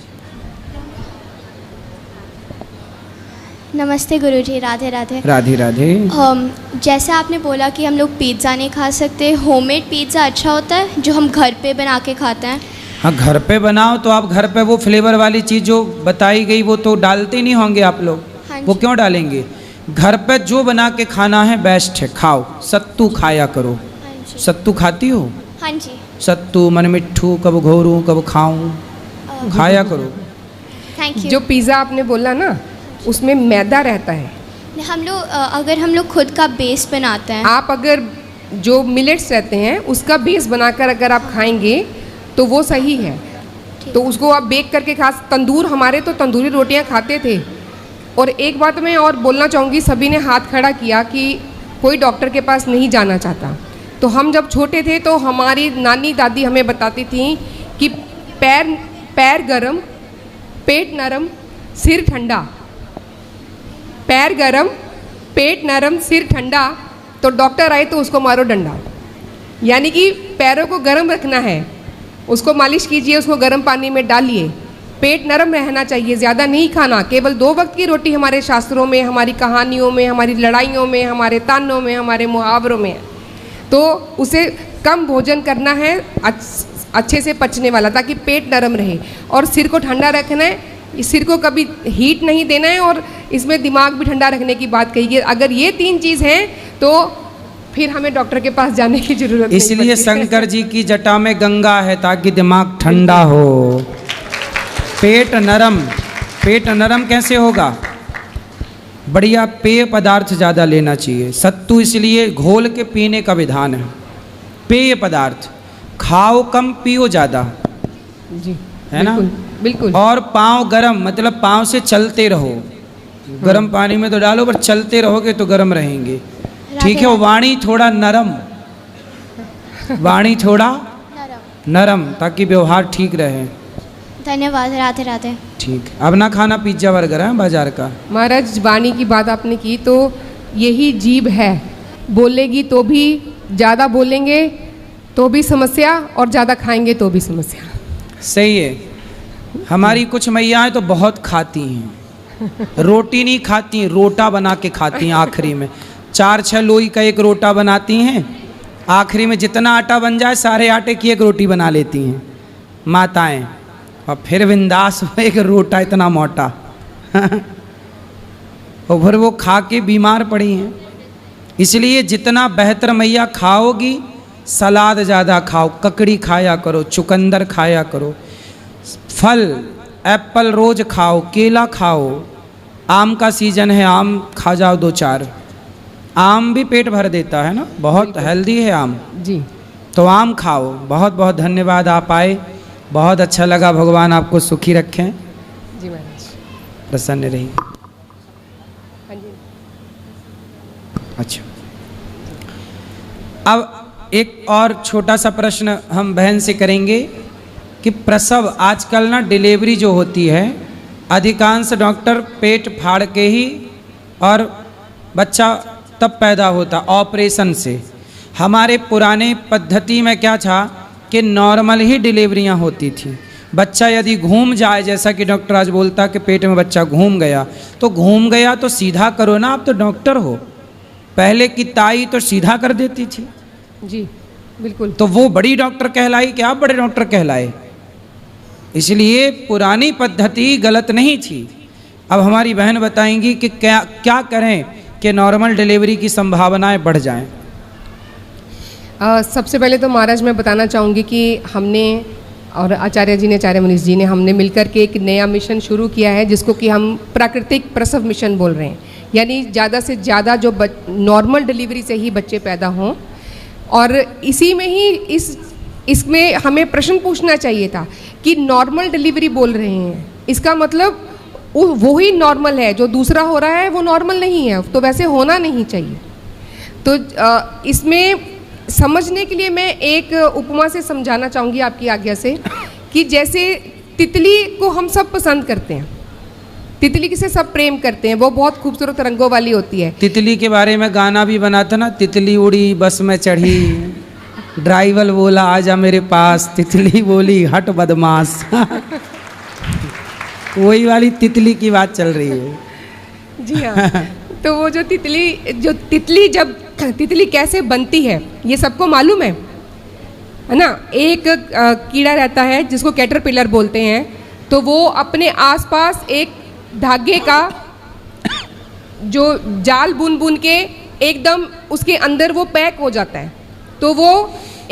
नमस्ते गुरुजी, राधे राधे। राधे राधे। जैसे आपने बोला कि हम लोग पिज़्ज़ा नहीं खा सकते, होममेड पिज़्ज़ा अच्छा होता है जो हम घर पे बना के खाते हैं? हाँ, घर पे बनाओ तो आप घर पे वो फ्लेवर वाली चीज़ जो बताई गई वो तो डालते नहीं होंगे आप लोग। हाँ वो क्यों डालेंगे? घर पे जो बना के खाना है बेस्ट है, खाओ। सत्तू खाया करो। हाँ जी। सत्तू खाती हो? हाँ जी। सत्तू मन मिट्ठू, कब घोरूं कब खाऊं, खाया करो। Thank you. जो पिज़्ज़ा आपने बोला ना, उसमें मैदा रहता है। हम लोग अगर हम लोग खुद का बेस बनाते हैं, आप अगर जो मिलेट्स रहते हैं उसका बेस बनाकर अगर आप खाएंगे तो वो सही है। तो उसको आप बेक करके खा, तंदूर, हमारे तो तंदूरी रोटियां खाते थे और एक बात मैं और बोलना चाहूँगी, सभी ने हाथ खड़ा किया कि कोई डॉक्टर के पास नहीं जाना चाहता। तो हम जब छोटे थे तो हमारी नानी दादी हमें बताती थी कि पैर गरम, पेट नरम, सिर ठंडा। पैर गरम, पेट नरम, सिर ठंडा, तो डॉक्टर आए तो उसको मारो डंडा। यानी कि पैरों को गर्म रखना है, उसको मालिश कीजिए, उसको गर्म पानी में डालिए। पेट नरम रहना चाहिए, ज़्यादा नहीं खाना। केवल 2 वक्त की रोटी हमारे शास्त्रों में, हमारी कहानियों में, हमारी लड़ाइयों में, हमारे तानों में, हमारे मुहावरों में, तो उसे कम भोजन करना है, अच्छे से पचने वाला, ताकि पेट नरम रहे। और सिर को ठंडा रखना है, सिर को कभी हीट नहीं देना है, और इसमें दिमाग भी ठंडा रखने की बात कही है। अगर ये 3 चीज़ हैं तो फिर हमें डॉक्टर के पास जाने की जरूरत नहीं। इसलिए शंकर जी की जटा में गंगा है, ताकि दिमाग ठंडा हो। पेट नरम कैसे होगा? बढ़िया पेय पदार्थ ज़्यादा लेना चाहिए। सत्तू इसलिए घोल के पीने का विधान है। पेय पदार्थ खाओ कम, पियो ज़्यादा, जी, है ना? बिल्कुल। और पाँव गरम, मतलब पाँव से चलते रहो। गरम पानी में तो डालो, पर चलते रहोगे तो गरम रहेंगे। ठीक है। वाणी थोड़ा नरम, वाणी थोड़ा नरम, ताकि व्यवहार ठीक रहे। धन्यवाद। राधे राधे। ठीक। अब ना खाना पिज्जा बर्गर है बाजार का। महाराज, वाणी की बात आपने की, तो यही जीभ है, बोलेगी तो भी, ज़्यादा बोलेंगे तो भी समस्या, और ज़्यादा खाएंगे तो भी समस्या। सही है। हमारी कुछ मैयाएं तो बहुत खाती हैं, रोटी नहीं खाती, रोटा बना के खाती हैं। आखिरी में 4-6 लोई का एक रोटा बनाती हैं, आखिरी में जितना आटा बन जाए सारे आटे की एक रोटी बना लेती हैं माताएं, और फिर बिंदास एक रोटा इतना मोटा और फिर वो खा के बीमार पड़ी हैं। इसलिए जितना बेहतर मैया खाओगी, सलाद ज़्यादा खाओ, ककड़ी खाया करो, चुकंदर खाया करो, फल एप्पल रोज खाओ, केला खाओ, आम का सीजन है, आम खा जाओ 2-4। आम भी पेट भर देता है ना, बहुत हेल्दी है आम जी। तो आम खाओ। बहुत बहुत धन्यवाद, आप आए, बहुत अच्छा लगा। भगवान आपको सुखी रखें। जी महाराज। प्रसन्न रहिए। हाँ जी। अच्छा, अब एक और छोटा सा प्रश्न हम बहन से करेंगे कि प्रसव, आजकल ना डिलीवरी जो होती है, अधिकांश डॉक्टर पेट फाड़ के ही और बच्चा तब पैदा होता ऑपरेशन से। हमारे पुराने पद्धति में क्या था कि नॉर्मल ही डिलीवरियां होती थी। बच्चा यदि घूम जाए, जैसा कि डॉक्टर आज बोलता कि पेट में बच्चा घूम गया, तो घूम गया तो सीधा करो ना, आप तो डॉक्टर हो। पहले की ताई तो सीधा कर देती थी। जी बिल्कुल। तो वो बड़ी डॉक्टर कहलाई कि आप बड़े डॉक्टर कहलाए। इसलिए पुरानी पद्धति गलत नहीं थी। अब हमारी बहन बताएंगी कि क्या क्या करें कि नॉर्मल डिलीवरी की संभावनाएं बढ़ जाएं। सबसे पहले तो महाराज मैं बताना चाहूँगी कि हमने और आचार्य जी ने, आचार्य मनीष जी ने, हमने मिलकर के एक नया मिशन शुरू किया है, जिसको कि हम प्राकृतिक प्रसव मिशन बोल रहे हैं। यानी ज़्यादा से ज़्यादा जो नॉर्मल डिलीवरी से ही बच्चे पैदा हों। और इसी में ही इसमें हमें प्रश्न पूछना चाहिए था कि नॉर्मल डिलीवरी बोल रहे हैं, इसका मतलब वो ही नॉर्मल है, जो दूसरा हो रहा है वो नॉर्मल नहीं है, तो वैसे होना नहीं चाहिए। तो इसमें समझने के लिए मैं एक उपमा से समझाना चाहूँगी आपकी आज्ञा से, कि जैसे तितली को हम सब पसंद करते हैं, तितली से सब प्रेम करते हैं, वो बहुत खूबसूरत रंगों वाली होती है। तितली के बारे में गाना भी बना था ना, तितली उड़ी बस में चढ़ी, ड्राइवर बोला आजा मेरे पास, तितली बोली हट बदमाश वही वाली तितली की बात चल रही है। जी हाँ। तो वो जो तितली कैसे बनती है ये सबको मालूम है ना। एक कीड़ा रहता है जिसको कैटरपिलर बोलते हैं, तो वो अपने आसपास एक धागे का जो जाल बुन के एकदम उसके अंदर वो पैक हो जाता है। तो वो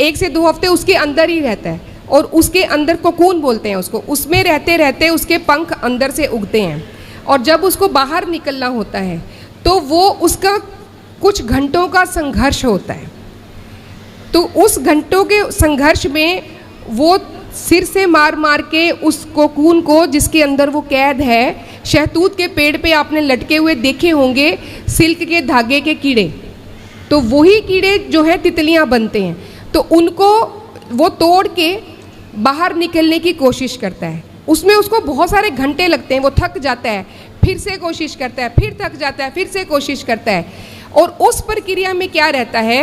1 से 2 हफ्ते उसके अंदर ही रहता है, और उसके अंदर कोकून बोलते हैं उसको, उसमें रहते रहते उसके पंख अंदर से उगते हैं। और जब उसको बाहर निकलना होता है तो वो उसका कुछ घंटों का संघर्ष होता है। तो उस घंटों के संघर्ष में वो सिर से मार मार के उस कोकून को, जिसके अंदर वो कैद है, शहतूत के पेड़ पे आपने लटके हुए देखे होंगे सिल्क के धागे के कीड़े, तो वही कीड़े जो है तितलियां बनते हैं, तो उनको वो तोड़ के बाहर निकलने की कोशिश करता है। उसमें उसको बहुत सारे घंटे लगते हैं, वो थक जाता है, फिर से कोशिश करता है, फिर थक जाता है, फिर से कोशिश करता है। और उस प्रक्रिया में क्या रहता है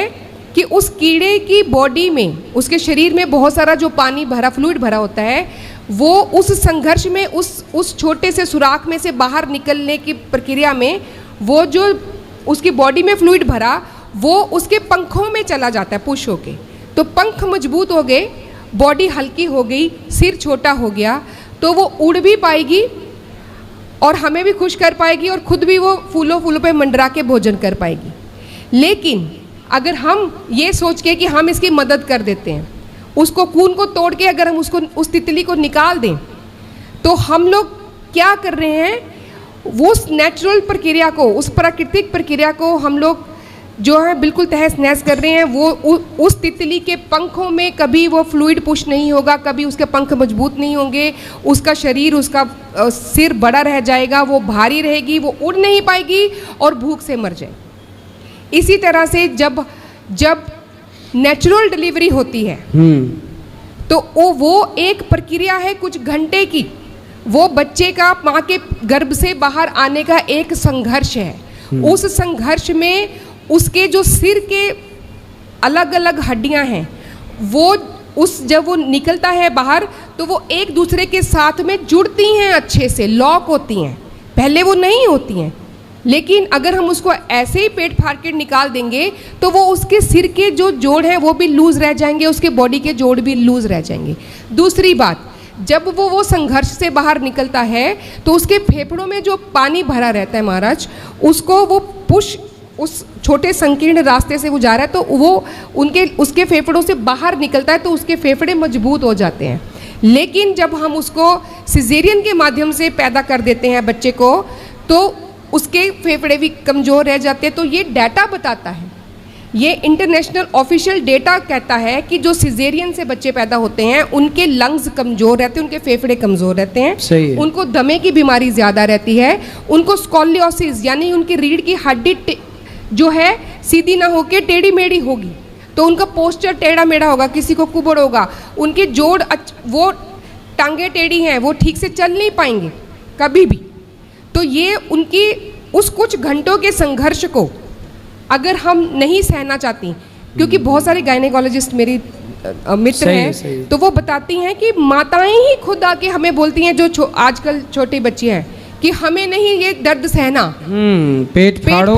कि उस कीड़े की बॉडी में, उसके शरीर में बहुत सारा जो पानी भरा, फ्लूइड भरा होता है, वो उस संघर्ष में, उस छोटे से सुराख में से बाहर निकलने की प्रक्रिया में, वो जो उसकी बॉडी में फ्लूइड भरा वो उसके पंखों में चला जाता है, पुश होके। तो पंख मजबूत हो गए, बॉडी हल्की हो गई, सिर छोटा हो गया, तो वो उड़ भी पाएगी और हमें भी खुश कर पाएगी और खुद भी वो फूलों फूलों पे मंडरा के भोजन कर पाएगी। लेकिन अगर हम ये सोच के कि हम इसकी मदद कर देते हैं, उसको खून को तोड़ के अगर हम उसको, उस तितली को निकाल दें, तो हम लोग क्या कर रहे हैं, वो उस नेचुरल प्रक्रिया को, उस प्राकृतिक प्रक्रिया को हम लोग जो है बिल्कुल तहस नहस कर रहे हैं। वो उस तितली के पंखों में कभी वो फ्लूइड पुश नहीं होगा, कभी उसके पंख मजबूत नहीं होंगे, उसका शरीर, उसका सिर बड़ा रह जाएगा, वो भारी रहेगी, वो उड़ नहीं पाएगी और भूख से मर जाएगी। इसी तरह से जब नेचुरल डिलीवरी होती है तो वो एक प्रक्रिया है कुछ घंटे की, वो बच्चे का माँ के गर्भ से बाहर आने का एक संघर्ष है। उस संघर्ष में उसके जो सिर के अलग अलग हड्डियां हैं, वो जब वो निकलता है बाहर तो वो एक दूसरे के साथ में जुड़ती हैं, अच्छे से लॉक होती हैं। पहले वो नहीं होती हैं, लेकिन अगर हम उसको ऐसे ही पेट फाड़ के निकाल देंगे तो वो उसके सिर के जो जोड़ हैं वो भी लूज रह जाएंगे, उसके बॉडी के जोड़ भी लूज रह जाएंगे। दूसरी बात, जब वो संघर्ष से बाहर निकलता है तो उसके फेफड़ों में जो पानी भरा रहता है महाराज, उसको वो पुश, उस छोटे संकीर्ण रास्ते से वो जा रहा है तो वो उसके फेफड़ों से बाहर निकलता है, तो उसके फेफड़े मजबूत हो जाते हैं। लेकिन जब हम उसको सिजेरियन के माध्यम से पैदा कर देते हैं बच्चे को, तो उसके फेफड़े भी कमज़ोर रह जाते हैं। तो ये डाटा बताता है, ये इंटरनेशनल ऑफिशियल डेटा कहता है कि जो सिजेरियन से बच्चे पैदा होते हैं उनके लंग्स कमज़ोर रहते हैं, उनके फेफड़े कमज़ोर रहते हैं, सही है। उनको दमे की बीमारी ज़्यादा रहती है, उनको स्कॉलियोसिस यानी उनकी रीढ़ की हड्डी जो है सीधी ना होके टेढ़ी मेढ़ी होगी, तो उनका पोस्चर टेढ़ा मेढ़ा होगा, किसी को कुबड़ होगा, उनके जोड़ वो टांगे टेढ़ी हैं, वो ठीक से चल नहीं पाएंगे कभी भी। तो ये उनकी उस कुछ घंटों के संघर्ष को अगर हम नहीं सहना चाहती, क्योंकि बहुत सारे गायनेकोलॉजिस्ट मेरी मित्र हैं, तो वो बताती हैं कि माताएं ही खुद आके हमें बोलती हैं, जो आजकल छोटी बच्ची हैं, कि हमें नहीं ये दर्द सहना, पेट फाड़ो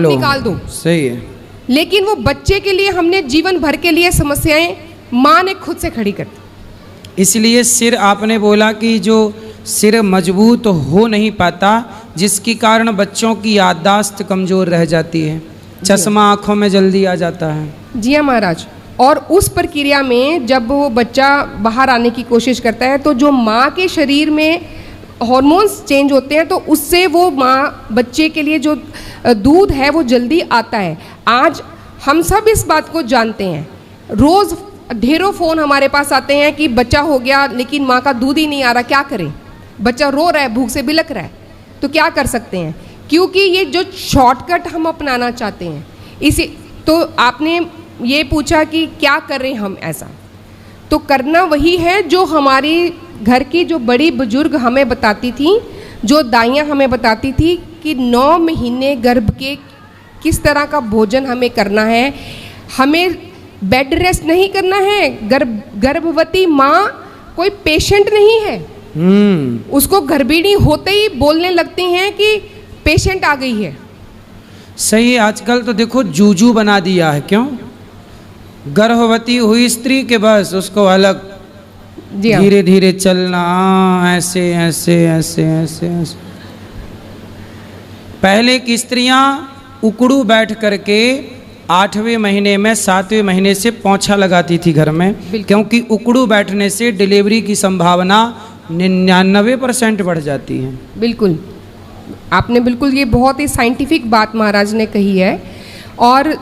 निकाल दो। सही है। लेकिन वो बच्चे के लिए हमने जीवन भर के लिए समस्याएं माँ ने खुद से खड़ी कर दी। इसलिए सिर, आपने बोला कि जो सिर मजबूत हो नहीं पाता, जिसके कारण बच्चों की याददाश्त कमज़ोर रह जाती है, चश्मा आँखों में जल्दी आ जाता है। जी हाँ महाराज। और उस प्रक्रिया में जब वो बच्चा बाहर आने की कोशिश करता है, तो जो माँ के शरीर में हार्मोन्स चेंज होते हैं, तो उससे वो माँ, बच्चे के लिए जो दूध है वो जल्दी आता है। आज हम सब इस बात को जानते हैं, रोज़ ढेरों फ़ोन हमारे पास आते हैं कि बच्चा हो गया लेकिन माँ का दूध ही नहीं आ रहा, क्या करें, बच्चा रो रहा है, भूख से बिलक रहा है, तो क्या कर सकते हैं। क्योंकि ये जो शॉर्टकट हम अपनाना चाहते हैं, इसी तो आपने ये पूछा कि क्या करें हम ऐसा, तो करना वही है जो हमारी घर की जो बड़ी बुजुर्ग हमें बताती थी, जो दाइयाँ हमें बताती थी कि 9 महीने गर्भ के किस तरह का भोजन हमें करना है। हमें बेड रेस्ट नहीं करना है। गर्भवती माँ कोई पेशेंट नहीं है, उसको गर्भिणी होते ही बोलने लगती हैं कि पेशेंट आ गई है। सही है। आजकल तो देखो जूजू बना दिया है, क्यों? गर्भवती हुई स्त्री के बस उसको अलग धीरे धीरे चलना, ऐसे ऐसे ऐसे ऐसे ऐसे। पहले की स्त्रियां उकड़ू बैठ करके 8वें महीने में 7वें महीने से पोंछा लगाती थी घर में, क्योंकि उकड़ू बैठने से डिलीवरी की संभावना 99% बढ़ जाती है। बिल्कुल, आपने बिल्कुल ये बहुत ही साइंटिफिक बात महाराज ने कही है। और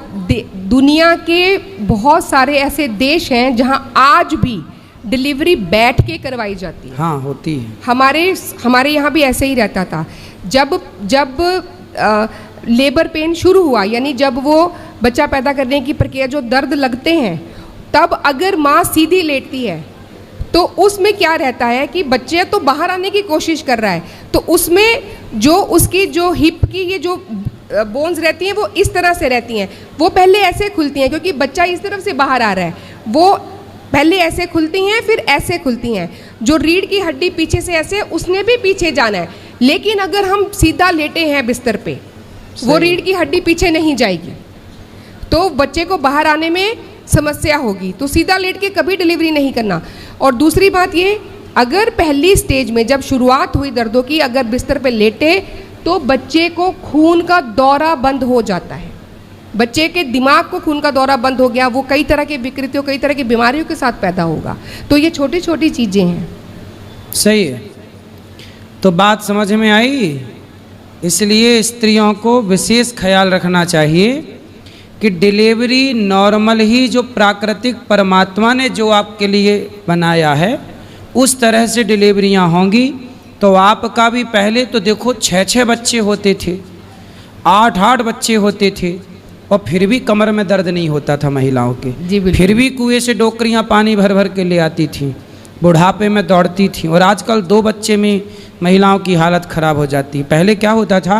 दुनिया के बहुत सारे ऐसे देश हैं जहां आज भी डिलीवरी बैठ के करवाई जाती है। हाँ होती है। हमारे यहाँ भी ऐसे ही रहता था। जब लेबर पेन शुरू हुआ, यानी जब वो बच्चा पैदा करने की प्रक्रिया, जो दर्द लगते हैं, तब अगर माँ सीधी लेटती है तो उसमें क्या रहता है कि बच्चे तो बाहर आने की कोशिश कर रहा है, तो उसमें जो उसकी जो हिप की ये जो बोन्स रहती हैं वो इस तरह से रहती हैं। वो पहले ऐसे खुलती हैं क्योंकि बच्चा इस तरफ से बाहर आ रहा है, वो पहले ऐसे खुलती हैं फिर ऐसे खुलती हैं। जो रीढ़ की हड्डी पीछे से ऐसे, उसने भी पीछे जाना है। लेकिन अगर हम सीधा लेटे हैं बिस्तर पे, वो रीढ़ की हड्डी पीछे नहीं जाएगी, तो बच्चे को बाहर आने में समस्या होगी। तो सीधा लेट के कभी डिलीवरी नहीं करना। और दूसरी बात ये, अगर पहली स्टेज में जब शुरुआत हुई दर्दों की, अगर बिस्तर पे लेटे तो बच्चे को खून का दौरा बंद हो जाता है। बच्चे के दिमाग को खून का दौरा बंद हो गया, वो कई तरह के विकृतियों, कई तरह की बीमारियों के साथ पैदा होगा। तो ये छोटी छोटी चीज़ें हैं। सही है। तो बात समझ में आई। इसलिए स्त्रियों को विशेष ख्याल रखना चाहिए कि डिलीवरी नॉर्मल ही, जो प्राकृतिक परमात्मा ने जो आपके लिए बनाया है उस तरह से डिलीवरियां होंगी। तो आपका भी पहले तो देखो 6-6 बच्चे होते थे, 8-8 बच्चे होते थे, और फिर भी कमर में दर्द नहीं होता था महिलाओं के। जी बिल्कुल। फिर भी कुएं से डोकरियां पानी भर भर के ले आती थी, बुढ़ापे में दौड़ती थी। और आजकल 2 बच्चे में महिलाओं की हालत ख़राब हो जाती है। पहले क्या होता था,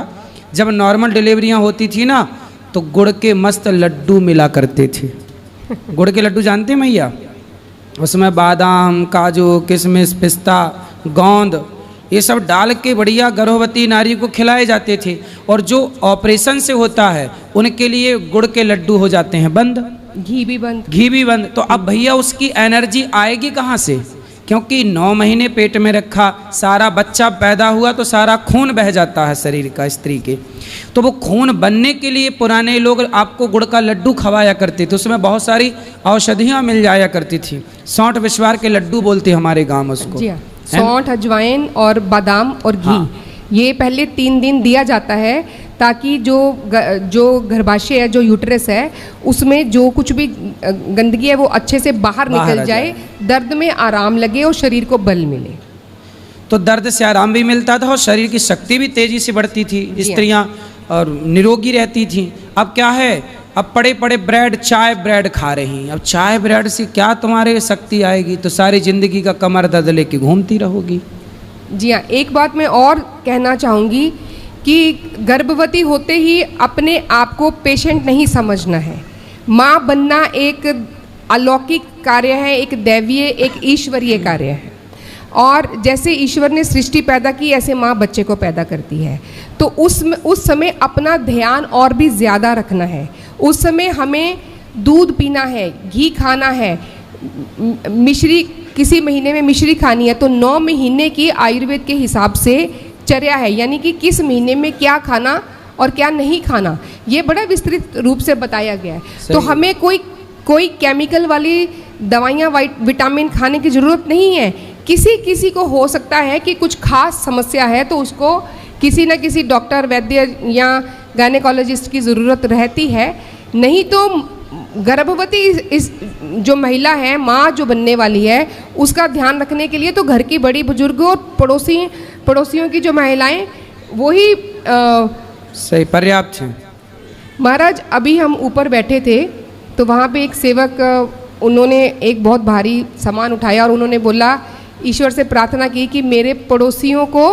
जब नॉर्मल डिलीवरियां होती थी ना, तो गुड़ के मस्त लड्डू मिला करते थे। गुड़ के लड्डू जानते हैं मैया? उसमें बादाम, काजू, किशमिश, पिस्ता, गोंद, ये सब डाल के बढ़िया गर्भवती नारी को खिलाए जाते थे। और जो ऑपरेशन से होता है उनके लिए गुड़ के लड्डू हो जाते हैं बंद, घी भी बंद। घी भी बंद। तो अब भैया उसकी एनर्जी आएगी कहाँ से? क्योंकि 9 महीने पेट में रखा, सारा बच्चा पैदा हुआ तो सारा खून बह जाता है शरीर का स्त्री के। तो वो खून बनने के लिए पुराने लोग आपको गुड़ का लड्डू खवाया करते थे। उसमें बहुत सारी औषधियाँ मिल जाया करती थी। सौंठ विश्वार के लड्डू बोलते हमारे गाँव में उसको। जी हाँ, सौंठ, अजवाइन और बादाम और घी। हाँ। ये पहले 3 दिन दिया जाता है ताकि जो गर्भाशय है, जो यूट्रस है, उसमें जो कुछ भी गंदगी है वो अच्छे से बाहर निकल जाए, दर्द में आराम लगे और शरीर को बल मिले। तो दर्द से आराम भी मिलता था और शरीर की शक्ति भी तेजी से बढ़ती थी, स्त्रियां और निरोगी रहती थी। अब क्या है, अब पड़े पड़े ब्रेड, चाय ब्रेड खा रही। अब चाय ब्रेड से क्या तुम्हारे शक्ति आएगी? तो सारी जिंदगी का कमर दर्द लेके घूमती रहोगी। जी हाँ, एक बात मैं और कहना चाहूँगी कि गर्भवती होते ही अपने आप को पेशेंट नहीं समझना है। माँ बनना एक अलौकिक कार्य है, एक दैवीय, एक ईश्वरीय कार्य है। और जैसे ईश्वर ने सृष्टि पैदा की, ऐसे माँ बच्चे को पैदा करती है। तो उस समय अपना ध्यान और भी ज़्यादा रखना है। उस समय हमें दूध पीना है, घी खाना है, मिश्री, किसी महीने में मिश्री खानी है। तो 9 महीने की आयुर्वेद के हिसाब से चर्या है, यानी कि किस महीने में क्या खाना और क्या नहीं खाना, ये बड़ा विस्तृत रूप से बताया गया है। तो हमें कोई केमिकल वाली दवाइयाँ, विटामिन खाने की ज़रूरत नहीं है। किसी को हो सकता है कि कुछ खास समस्या है तो उसको किसी न किसी डॉक्टर, वैद्य या गायनेकोलॉजिस्ट की ज़रूरत रहती है। नहीं तो गर्भवती इस जो महिला है, माँ जो बनने वाली है, उसका ध्यान रखने के लिए तो घर की बड़ी बुजुर्ग और पड़ोसियों की जो महिलाएं, वही सही पर्याप्त हैं। महाराज, अभी हम ऊपर बैठे थे तो वहाँ पे एक सेवक, उन्होंने एक बहुत भारी सामान उठाया और उन्होंने बोला, ईश्वर से प्रार्थना की कि मेरे पड़ोसियों को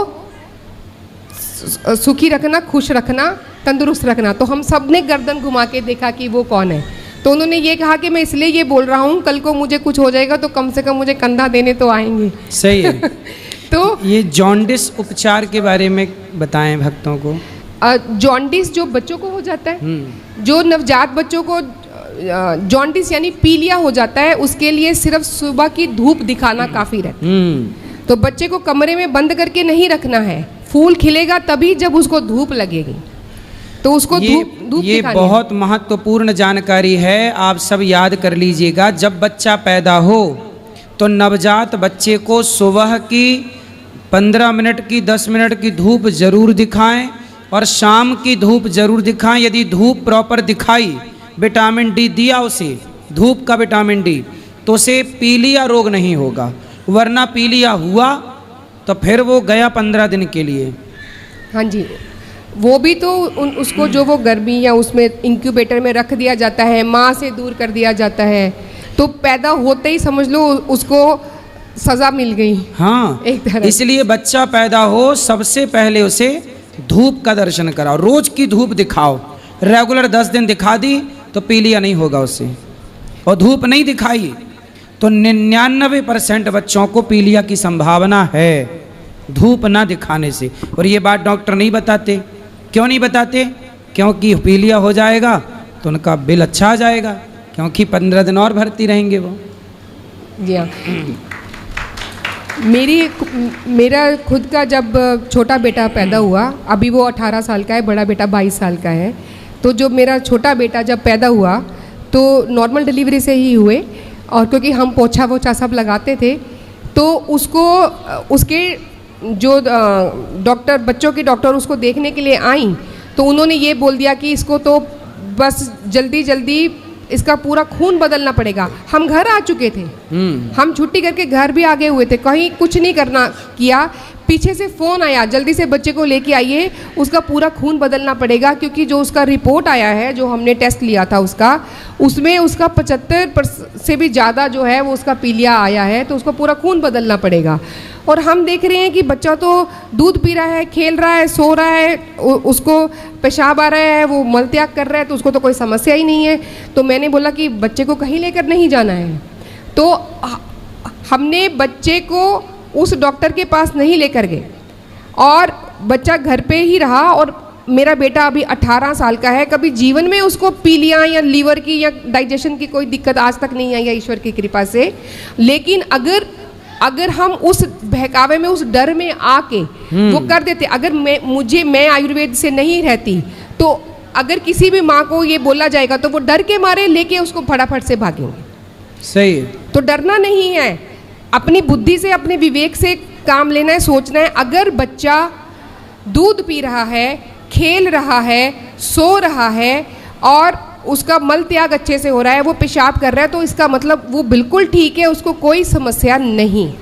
सुखी रखना, खुश रखना, तंदुरुस्त रखना। तो हम सब ने गर्दन घुमा के देखा कि वो कौन है। तो उन्होंने ये कहा कि मैं इसलिए ये बोल रहा हूँ, कल को मुझे कुछ हो जाएगा तो कम से कम मुझे कंधा देने तो आएंगे। सही है। तो ये जॉन्डिस उपचार के बारे में बताएं भक्तों को। जॉन्डिस जो बच्चों को हो जाता है, जो नवजात बच्चों को जॉन्डिस यानी पीलिया हो जाता है, उसके लिए सिर्फ सुबह की धूप दिखाना काफ़ी रहता है। तो बच्चे को कमरे में बंद करके नहीं रखना है। फूल खिलेगा तभी जब उसको धूप लगेगी, तो उसको धूप ये बहुत महत्वपूर्ण जानकारी है, आप सब याद कर लीजिएगा। जब बच्चा पैदा हो तो नवजात बच्चे को सुबह की 15 मिनट की, 10 मिनट की धूप जरूर दिखाएं और शाम की धूप जरूर दिखाएं। यदि धूप प्रॉपर दिखाई, विटामिन डी दिया उसे, धूप का विटामिन डी, तो उसे पीलिया रोग नहीं होगा, वरना पीलिया हुआ तो फिर वो गया 15 दिन के लिए। हाँ जी, वो भी तो उसको जो वो गर्मी या उसमें इंक्यूबेटर में रख दिया जाता है, माँ से दूर कर दिया जाता है, तो पैदा होते ही समझ लो उसको सज़ा मिल गई। हाँ, एक तरह। इसलिए बच्चा पैदा हो सबसे पहले उसे धूप का दर्शन कराओ, रोज की धूप दिखाओ। रेगुलर 10 दिन दिखा दी तो पीलिया नहीं होगा उससे, और धूप नहीं दिखाई तो 99% बच्चों को पीलिया की संभावना है धूप ना दिखाने से। और ये बात डॉक्टर नहीं बताते। क्यों नहीं बताते? क्योंकि पीलिया हो जाएगा तो उनका बिल अच्छा आ जाएगा, क्योंकि 15 दिन और भर्ती रहेंगे वो। जी हाँ, मेरा खुद का जब छोटा बेटा पैदा हुआ, अभी वो 18 साल का है, बड़ा बेटा 22 साल का है, तो जो मेरा छोटा बेटा जब पैदा हुआ तो नॉर्मल डिलीवरी से ही हुए, और क्योंकि हम पोछा वोछा सब लगाते थे तो उसको उसके जो डॉक्टर, बच्चों के डॉक्टर उसको देखने के लिए आई तो उन्होंने ये बोल दिया कि इसको तो बस जल्दी जल्दी इसका पूरा खून बदलना पड़ेगा। हम घर आ चुके थे, हम छुट्टी करके घर भी आ गए हुए थे, कहीं कुछ नहीं करना किया, पीछे से फ़ोन आया जल्दी से बच्चे को लेके आइए, उसका पूरा खून बदलना पड़ेगा, क्योंकि जो उसका रिपोर्ट आया है, जो हमने टेस्ट लिया था उसका, उसमें उसका 75% से भी ज़्यादा जो है वो उसका पीलिया आया है, तो उसको पूरा खून बदलना पड़ेगा। और हम देख रहे हैं कि बच्चा तो दूध पी रहा है, खेल रहा है, सो रहा है, उसको पेशाब आ रहा है, वो मल त्याग कर रहा है, तो उसको तो कोई समस्या ही नहीं है। तो मैंने बोला कि बच्चे को कहीं लेकर नहीं जाना है, तो हमने बच्चे को उस डॉक्टर के पास नहीं लेकर गए और बच्चा घर पे ही रहा। और मेरा बेटा अभी 18 साल का है, कभी जीवन में उसको पीलिया या लीवर की या डाइजेशन की कोई दिक्कत आज तक नहीं आई है ईश्वर की कृपा से। लेकिन अगर हम उस बहकावे में, उस डर में आके वो कर देते, अगर मैं आयुर्वेद से नहीं रहती तो अगर किसी भी माँ को ये बोला जाएगा तो वो डर के मारे लेके उसको फटाफट से भागेंगे। सही। तो डरना नहीं है, अपनी बुद्धि से, अपने विवेक से काम लेना है, सोचना है। अगर बच्चा दूध पी रहा है, खेल रहा है, सो रहा है और उसका मल त्याग अच्छे से हो रहा है, वो पेशाब कर रहा है, तो इसका मतलब वो बिल्कुल ठीक है, उसको कोई समस्या नहीं।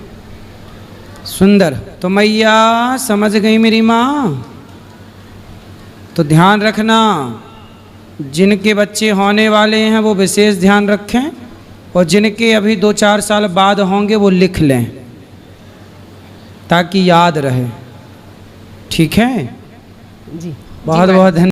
सुंदर। तो मैया समझ गई मेरी माँ। तो ध्यान रखना, जिनके बच्चे होने वाले हैं वो विशेष ध्यान रखें, और जिनके अभी 2-4 साल बाद होंगे वो लिख लें ताकि याद रहे। ठीक है जी, बहुत बहुत धन्यवाद।